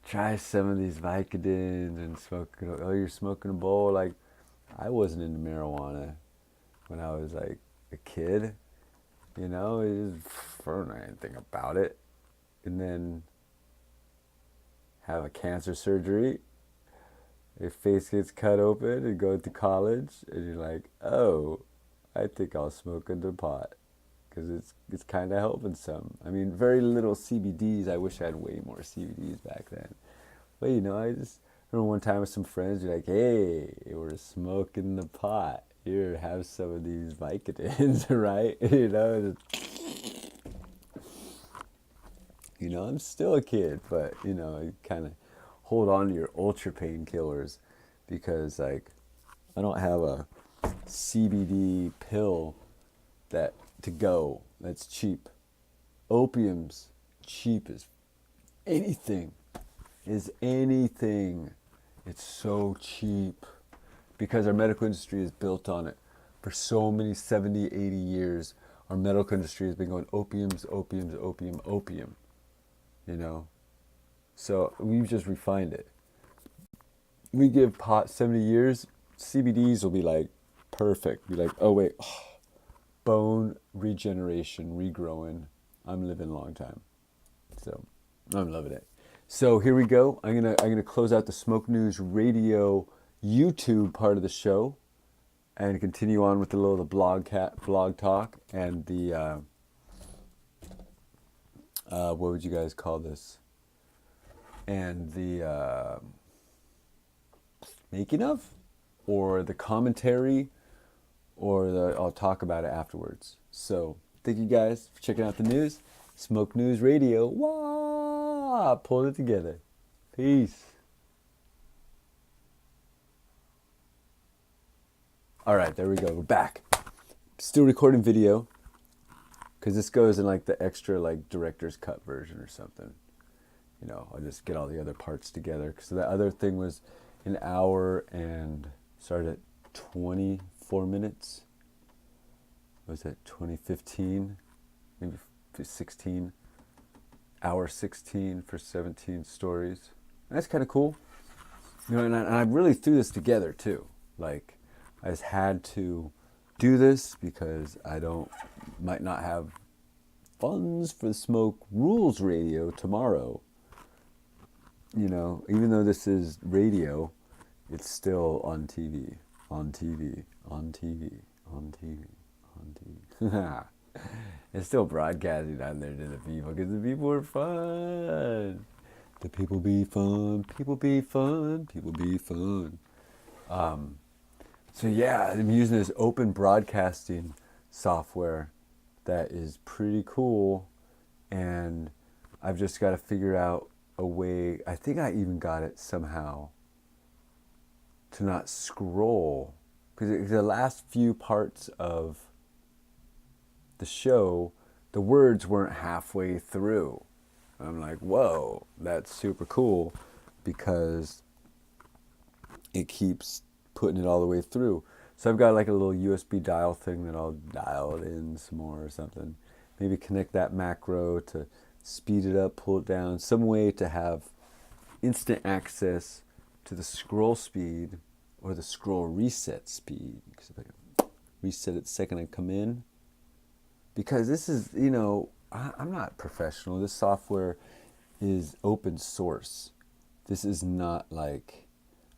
Try some of these Vicodins and smoke. Oh, you're smoking a bowl? I wasn't into marijuana when I was a kid. I didn't know anything about it. And then have a cancer surgery, your face gets cut open and go to college, and you're like, oh, I think I'll smoke into pot because it's kind of helping some. I mean, very little CBDs. I wish I had way more CBDs back then. But I just remember one time with some friends, you're like, hey, we're smoking the pot, here, have some of these Vicodins, right? I'm still a kid, but you kind of hold on to your ultra painkillers because like I don't have a CBD pill that to go that's cheap. Opium's cheap as anything. Is anything. It's so cheap because our medical industry is built on it. For so many 70, 80 years, our medical industry has been going opium, opium. So we've just refined it. We give pot 70 years, CBDs will be like perfect. Be like, oh wait, bone regeneration, regrowing. I'm living a long time. So I'm loving it. So here we go. I'm gonna close out the Smoke News Radio YouTube part of the show and continue on with the blog talk and the what would you guys call this? And the making of, or the commentary, or I'll talk about it afterwards. So thank you guys for checking out the news. Smoke News Radio. Wah! Pulling it together. Peace. All right, there we go. We're back. Still recording video because this goes in like the extra like director's cut version or something. I'll just get all the other parts together. So the other thing was an hour and started at 24 minutes. Was it 2015? Maybe 16. Hour 16 for 17 stories. And that's kind of cool. And I really threw this together too. Like, I just had to do this because might not have funds for the Smoke Rules Radio tomorrow. Even though this is radio, it's still on TV, on TV, on TV, on TV, on TV. It's still broadcasting out there to the people because the people are fun. The people be fun, people be fun, people be fun. So yeah, I'm using this open broadcasting software that is pretty cool, and I've just got to figure out a way. I think I even got it somehow to not scroll, because the last few parts of the show, the words weren't halfway through. I'm like, whoa, that's super cool, because it keeps putting it all the way through. So I've got like a little USB dial thing that I'll dial it in some more or something. Maybe connect that macro to speed it up, pull it down, some way to have instant access to the scroll speed or the scroll reset speed. Because if I can reset it the second I come in. Because this is, I'm not professional. This software is open source. This is not like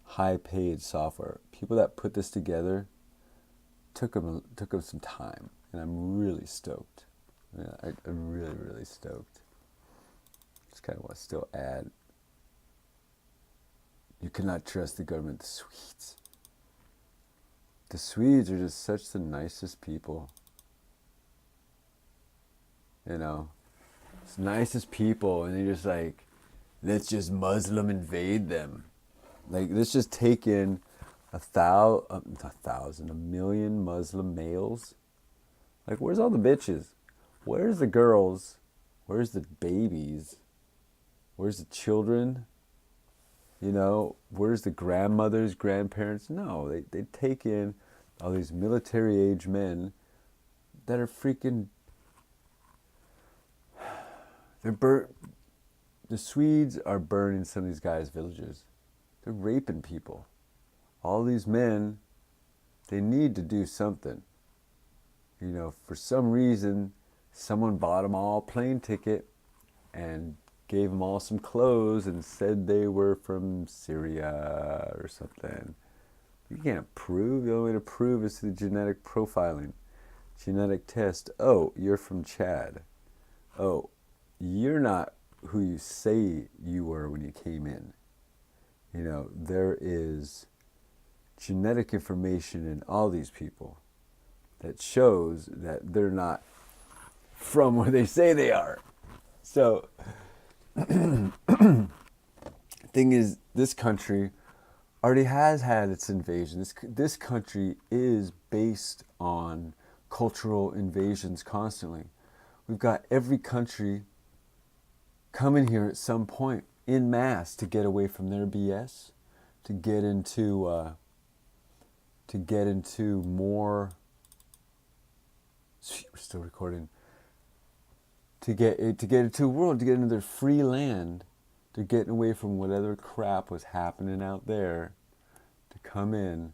high paid software. People that put this together took them some time, and I'm really stoked. Yeah, I'm really, really stoked. Just kind of want to still add. You cannot trust the government. The Swedes. The Swedes are just such the nicest people. It's the nicest people, and they're just like, let's just Muslim invade them. Like, let's just take in a million Muslim males. Like, where's all the bitches? Where's the girls? Where's the babies? Where's the children? Where's the grandmothers, grandparents? No, they take in all these military age men that are freaking... The Swedes are burning some of these guys' villages. They're raping people. All these men, they need to do something. For some reason, someone bought them all a plane ticket and gave them all some clothes and said they were from Syria or something. You can't prove. The only way to prove is through genetic profiling. Genetic test. Oh, you're from Chad. Oh, you're not who you say you were when you came in. There is genetic information in all these people that shows that they're not from where they say they are. So, thing is, this country already has had its invasion. This country is based on cultural invasions constantly. We've got every country coming here at some point in mass to get away from their BS, to get into more. We're still recording. To get into a world, to get into their free land. They're getting away from whatever crap was happening out there to come in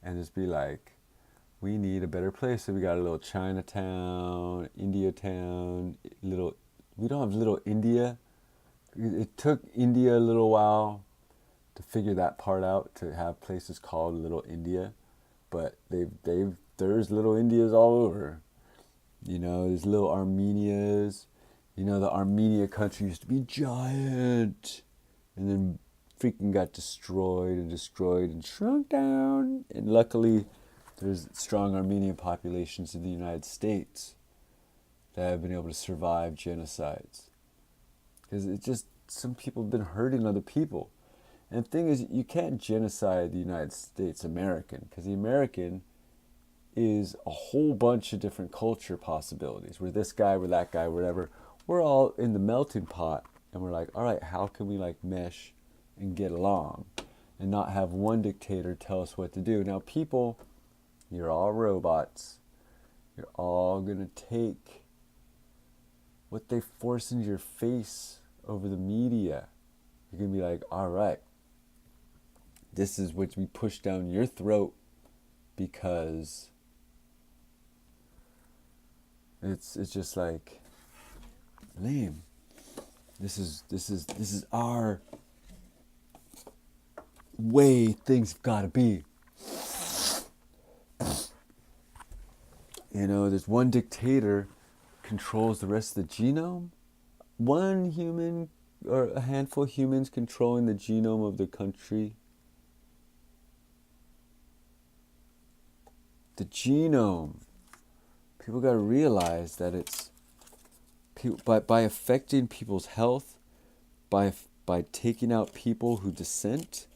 and just be like, we need a better place. So we got a little Chinatown, India town, we don't have little India. It took India a little while to figure that part out, to have places called Little India, but there's little Indias all over. There's little Armenias. The Armenia country used to be giant, and then freaking got destroyed and shrunk down. And luckily, there's strong Armenian populations in the United States that have been able to survive genocides. Because it's just, some people have been hurting other people. And the thing is, you can't genocide the United States American, because the American is a whole bunch of different culture possibilities. We're this guy, we're that guy, whatever. We're all in the melting pot, and we're like, all right, how can we mesh and get along and not have one dictator tell us what to do? Now, people, you're all robots. You're all going to take what they force into your face over the media. You're going to be like, all right, this is what we push down your throat, because it's just like, lame. This is our way things have got to be. There's one dictator controls the rest of the genome. One human or a handful of humans controlling the genome of the country. The genome. People got to realize that it's by affecting people's health, by taking out people who dissent.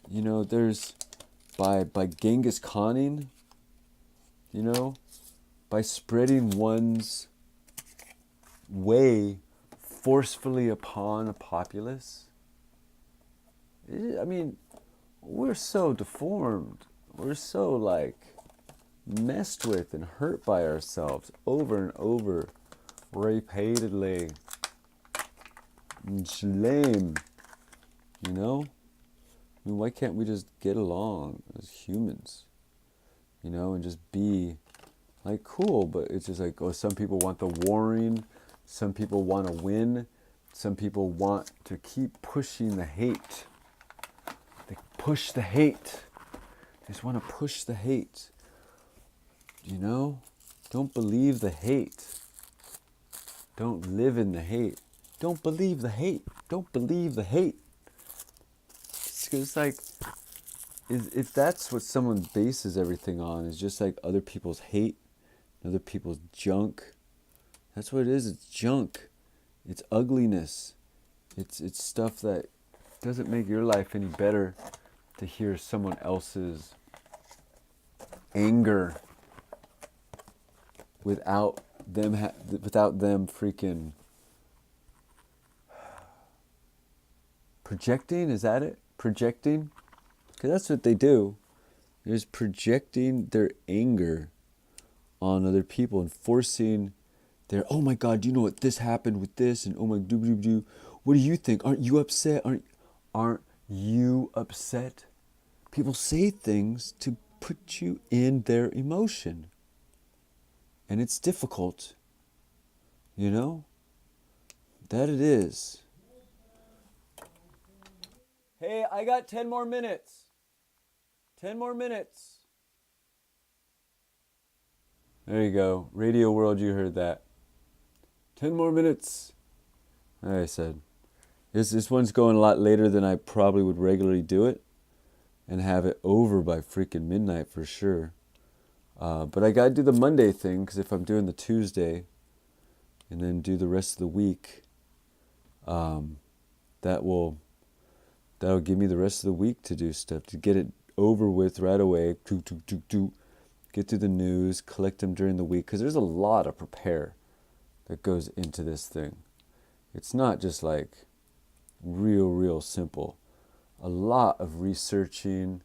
There's by Genghis Khaning. By spreading one's way forcefully upon a populace. We're so deformed. We're so messed with and hurt by ourselves over and over, repeatedly. It's lame. Why can't we just get along as humans? And just be cool. But it's just some people want the warring, some people want to win, some people want to keep pushing the hate. They push the hate. They just want to push the hate. Don't believe the hate. Don't live in the hate. Don't believe the hate. Don't believe the hate. It's if that's what someone bases everything on, is just other people's hate, other people's junk. That's what it is. It's junk. It's ugliness. It's stuff that doesn't make your life any better to hear someone else's anger without them freaking projecting. Is that it? Projecting? Because that's what they do. They're just projecting their anger on other people and forcing their, oh my God, you know what, this happened with this, and oh my doo. What do you think? Aren't you upset? Aren't you upset? People say things to put you in their emotion. And it's difficult. That it is. Hey, I got 10 more minutes. 10 more minutes. There you go. Radio World, you heard that. 10 more minutes. Like I said, this one's going a lot later than I probably would regularly do it. and have it over by freaking midnight for sure. But I gotta do the Monday thing, because if I'm doing the Tuesday and then do the rest of the week, that will that'll give me the rest of the week to do stuff, to get it over with right away. Get through the news, collect them during the week, because there's a lot of prepare that goes into this thing. It's not just like real simple. A lot of researching,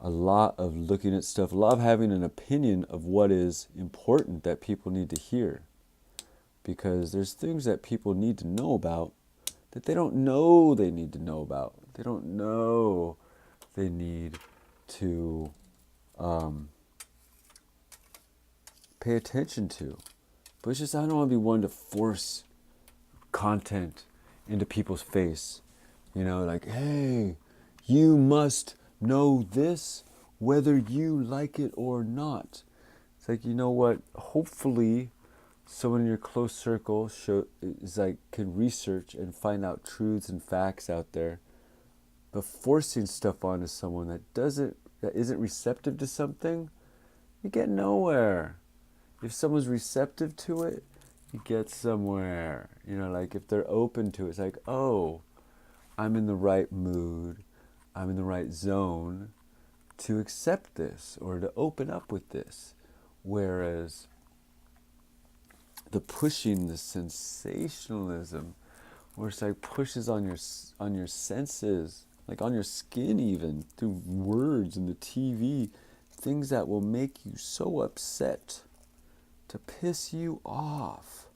a lot of looking at stuff, a lot of having an opinion of what is important that people need to hear. Because there's things that people need to know about that they don't know they need to know about. They don't know they need to pay attention to. But it's just, I don't want to be one to force content into people's face. You know, like, hey, you must know this whether you like it or not. It's like, you know what? Hopefully someone in your close circle can research and find out truths and facts out there. But forcing stuff onto someone that isn't receptive to something, you get nowhere. If someone's receptive to it, you get somewhere. You know, like if they're open to it, it's like, oh, I'm in the right mood, I'm in the right zone to accept this or to open up with this. Whereas the pushing, the sensationalism, where it's like pushes on your senses, like on your skin even, through words and the TV, things that will make you so upset, to piss you off.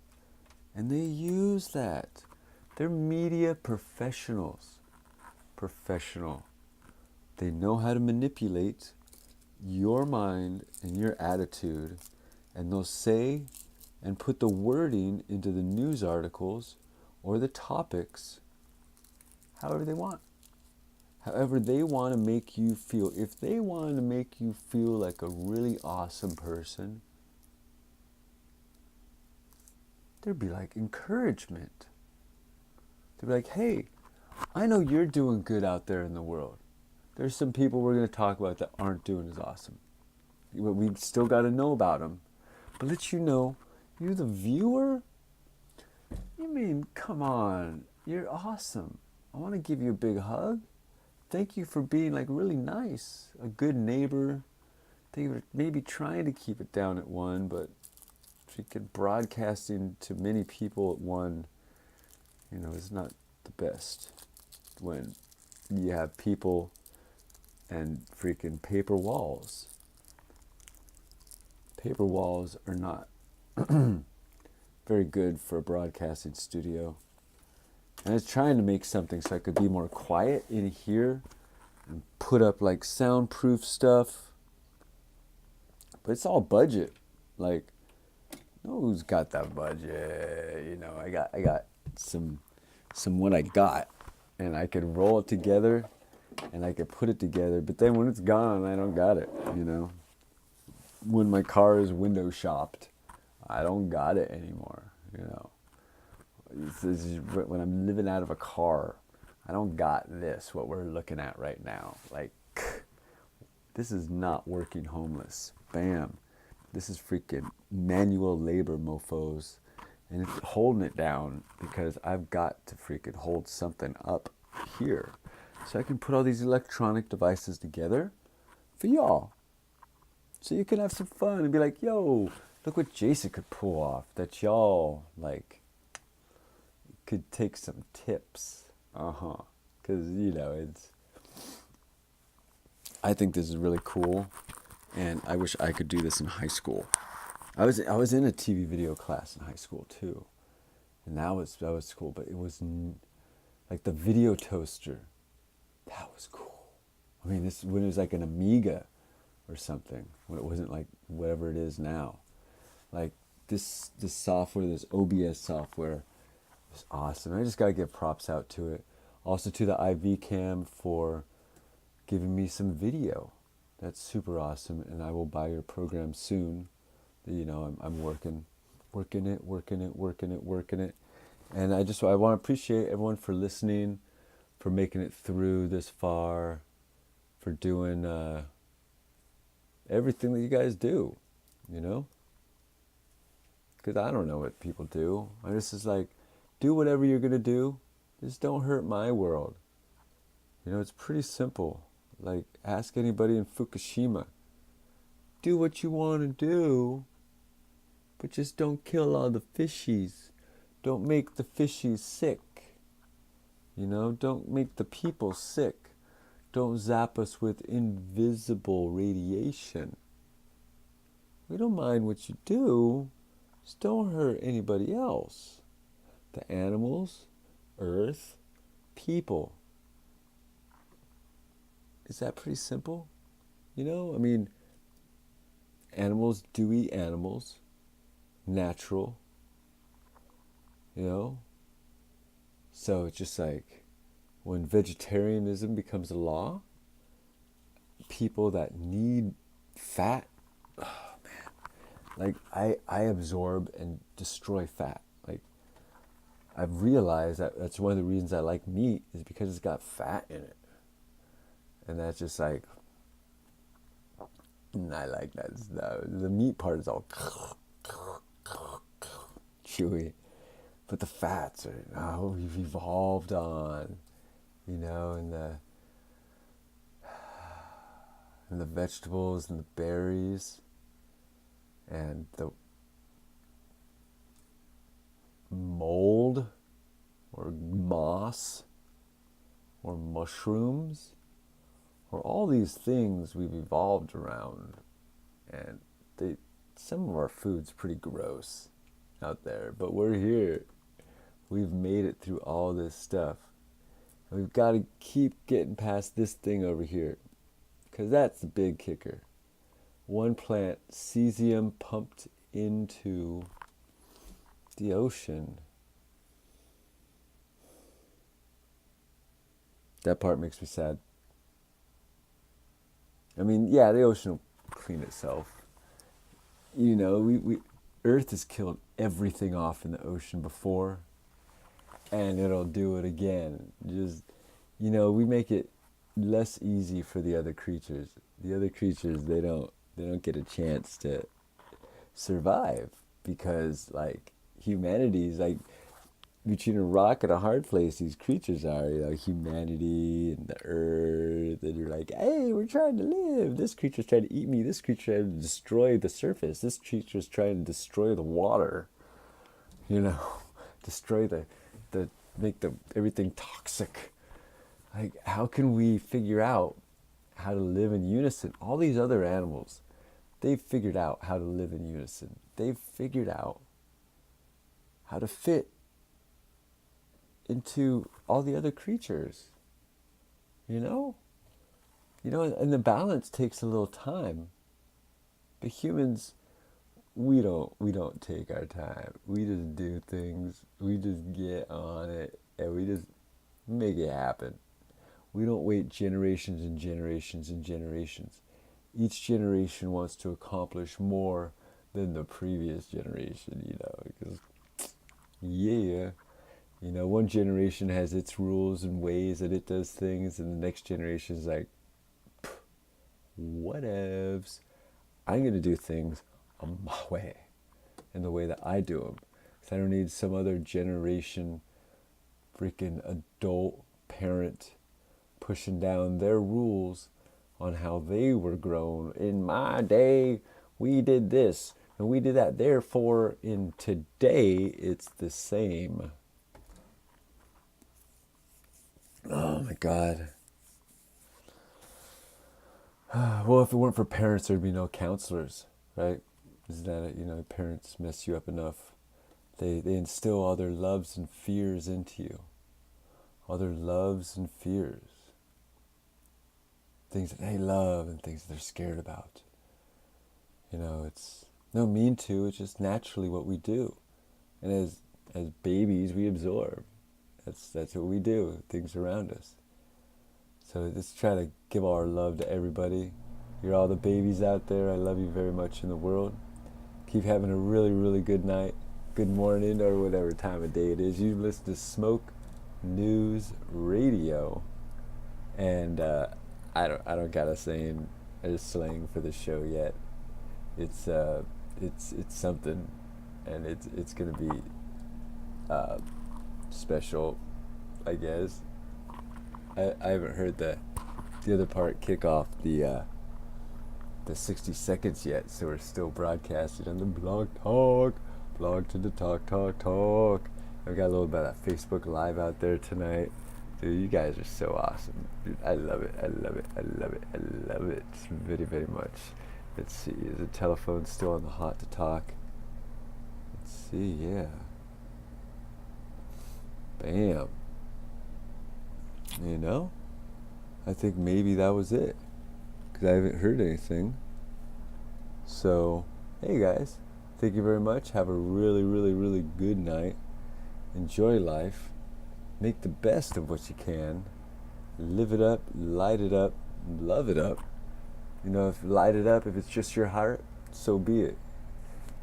And they use that. They're media professionals. Professional. They know how to manipulate your mind and your attitude, and they'll say and put the wording into the news articles or the topics however they want. However they want to make you feel. If they want to make you feel like a really awesome person, there'd be like encouragement. They'd be like, hey, I know you're doing good out there in the world. There's some people we're going to talk about that aren't doing as awesome. We still got to know about them. But let you know, you the viewer, you mean, come on, you're awesome. I want to give you a big hug. Thank you for being like really nice, a good neighbor. They were maybe trying to keep it down at one, but freaking broadcasting to many people at one, you know, is not the best. When you have people and freaking paper walls. Paper walls are not very good for a broadcasting studio. And I was trying to make something so I could be more quiet in here and put up like soundproof stuff. But it's all budget. Like, who's got that budget? You know, I got some what I got, and I could roll it together and I could put it together, but then when it's gone, I don't got it, you know. When my car is window shopped, I don't got it anymore, you know. When I'm living out of a car, I don't got this, what we're looking at right now. Like, this is not working homeless. Bam. This is freaking manual labor, mofos. And it's holding it down because I've got to freaking hold something up here. So I can put all these electronic devices together for y'all. So you can have some fun and be like, yo, look what Jason could pull off. That y'all, like, could take some tips. Because, you know, I think this is really cool. And I wish I could do this in high school. I was in a TV video class in high school too, and that was cool. But it was like the video toaster. That was cool. I mean, this when it was like an Amiga or something. When it wasn't like whatever it is now. Like this software, this OBS software, was awesome. I just gotta give props out to it. Also to the IV Cam for giving me some video. That's super awesome, and I will buy your program soon. You know, I'm working it. And I want to appreciate everyone for listening, for making it through this far, for doing everything that you guys do, you know? Because I don't know what people do. I just is like, do whatever you're going to do. Just don't hurt my world. You know, it's pretty simple. Like, ask anybody in Fukushima. Do what you want to do, but just don't kill all the fishies. Don't make the fishies sick. You know, don't make the people sick. Don't zap us with invisible radiation. We don't mind what you do. Just don't hurt anybody else. The animals, earth, people. Is that pretty simple? You know, I mean, animals do eat animals. Natural. You know? So it's just like, when vegetarianism becomes a law, people that need fat, oh man, like I absorb and destroy fat. Like, I've realized that that's one of the reasons I like meat, is because it's got fat in it. And that's just like, I like that stuff. The meat part is all chewy. But the fats are, oh, we've evolved on, you know, and the vegetables and the berries and the mold or moss or mushrooms or all these things we've evolved around. And some of our food's pretty gross out there, but we're here. We've made it through all this stuff. And we've got to keep getting past this thing over here, because that's the big kicker. One plant, cesium pumped into the ocean. That part makes me sad. I mean, yeah, the ocean will clean itself. You know, we Earth has killed everything off in the ocean before, and it'll do it again. Just, you know, we make it less easy for the other creatures. The other creatures, they don't get a chance to survive, because like humanity's like between a rock and a hard place. These creatures are, you know, humanity and the earth, and you're like, hey, we're trying to live. This creature's trying to eat me. This creature trying to destroy the surface. This creature's trying to destroy the water. You know, destroy make everything toxic. Like, how can we figure out how to live in unison? All these other animals, they've figured out how to live in unison. They've figured out how to fit into all the other creatures. You know, and the balance takes a little time. But humans, we don't take our time. We just do things. We just get on it, and we just make it happen. We don't wait generations and generations and generations. Each generation wants to accomplish more than the previous generation, you know, because, yeah, you know, one generation has its rules and ways that it does things, and the next generation is like, whatevs. I'm going to do things on my way, and the way that I do them. Because I don't need some other generation, freaking adult parent, pushing down their rules on how they were grown. In my day, we did this, and we did that. Therefore, in today, it's the same. Oh my God. Well, if it weren't for parents, there'd be no counselors, right? Isn't that it? You know, parents mess you up enough. They instill all their loves and fears into you. All their loves and fears. Things that they love and things that they're scared about. You know, it's no mean to, it's just naturally what we do. And as babies, we absorb. That's what we do, things around us. So just try to give all our love to everybody. You're all the babies out there. I love you very much in the world. Keep having a really, really good night, good morning, or whatever time of day it is. You listen to Smoke News Radio. And I don't got a saying or slang for the show yet. It's it's something, and it's gonna be uh, special, I guess. I haven't heard the other part kick off the 60 seconds yet, so we're still broadcasting on the blog talk, blog to the talk. I've got a little bit of Facebook Live out there tonight. Dude, you guys are so awesome. Dude, I love it. I love it. I love it. I love it very, very much. Let's see, is the telephone still on the hot to talk? Let's see, yeah. Bam. You know? I think maybe that was it. Because I haven't heard anything. So, hey guys. Thank you very much. Have a really, really, really good night. Enjoy life. Make the best of what you can. Live it up, light it up, love it up. You know, if you light it up, if it's just your heart, so be it.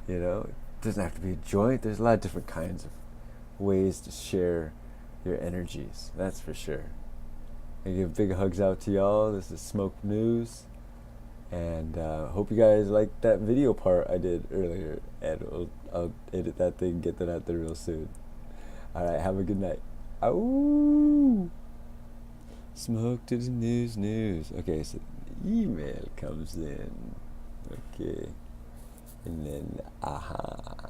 You know, it doesn't have to be a joint. There's a lot of different kinds of ways to share your energies. That's for sure. I give big hugs out to y'all. This is Smoke News. And hope you guys liked that video part I did earlier. And I'll edit that thing, get that out there real soon. Alright, have a good night. Ow! Smoke to the news. Okay, so the email comes in. Okay. And then, aha.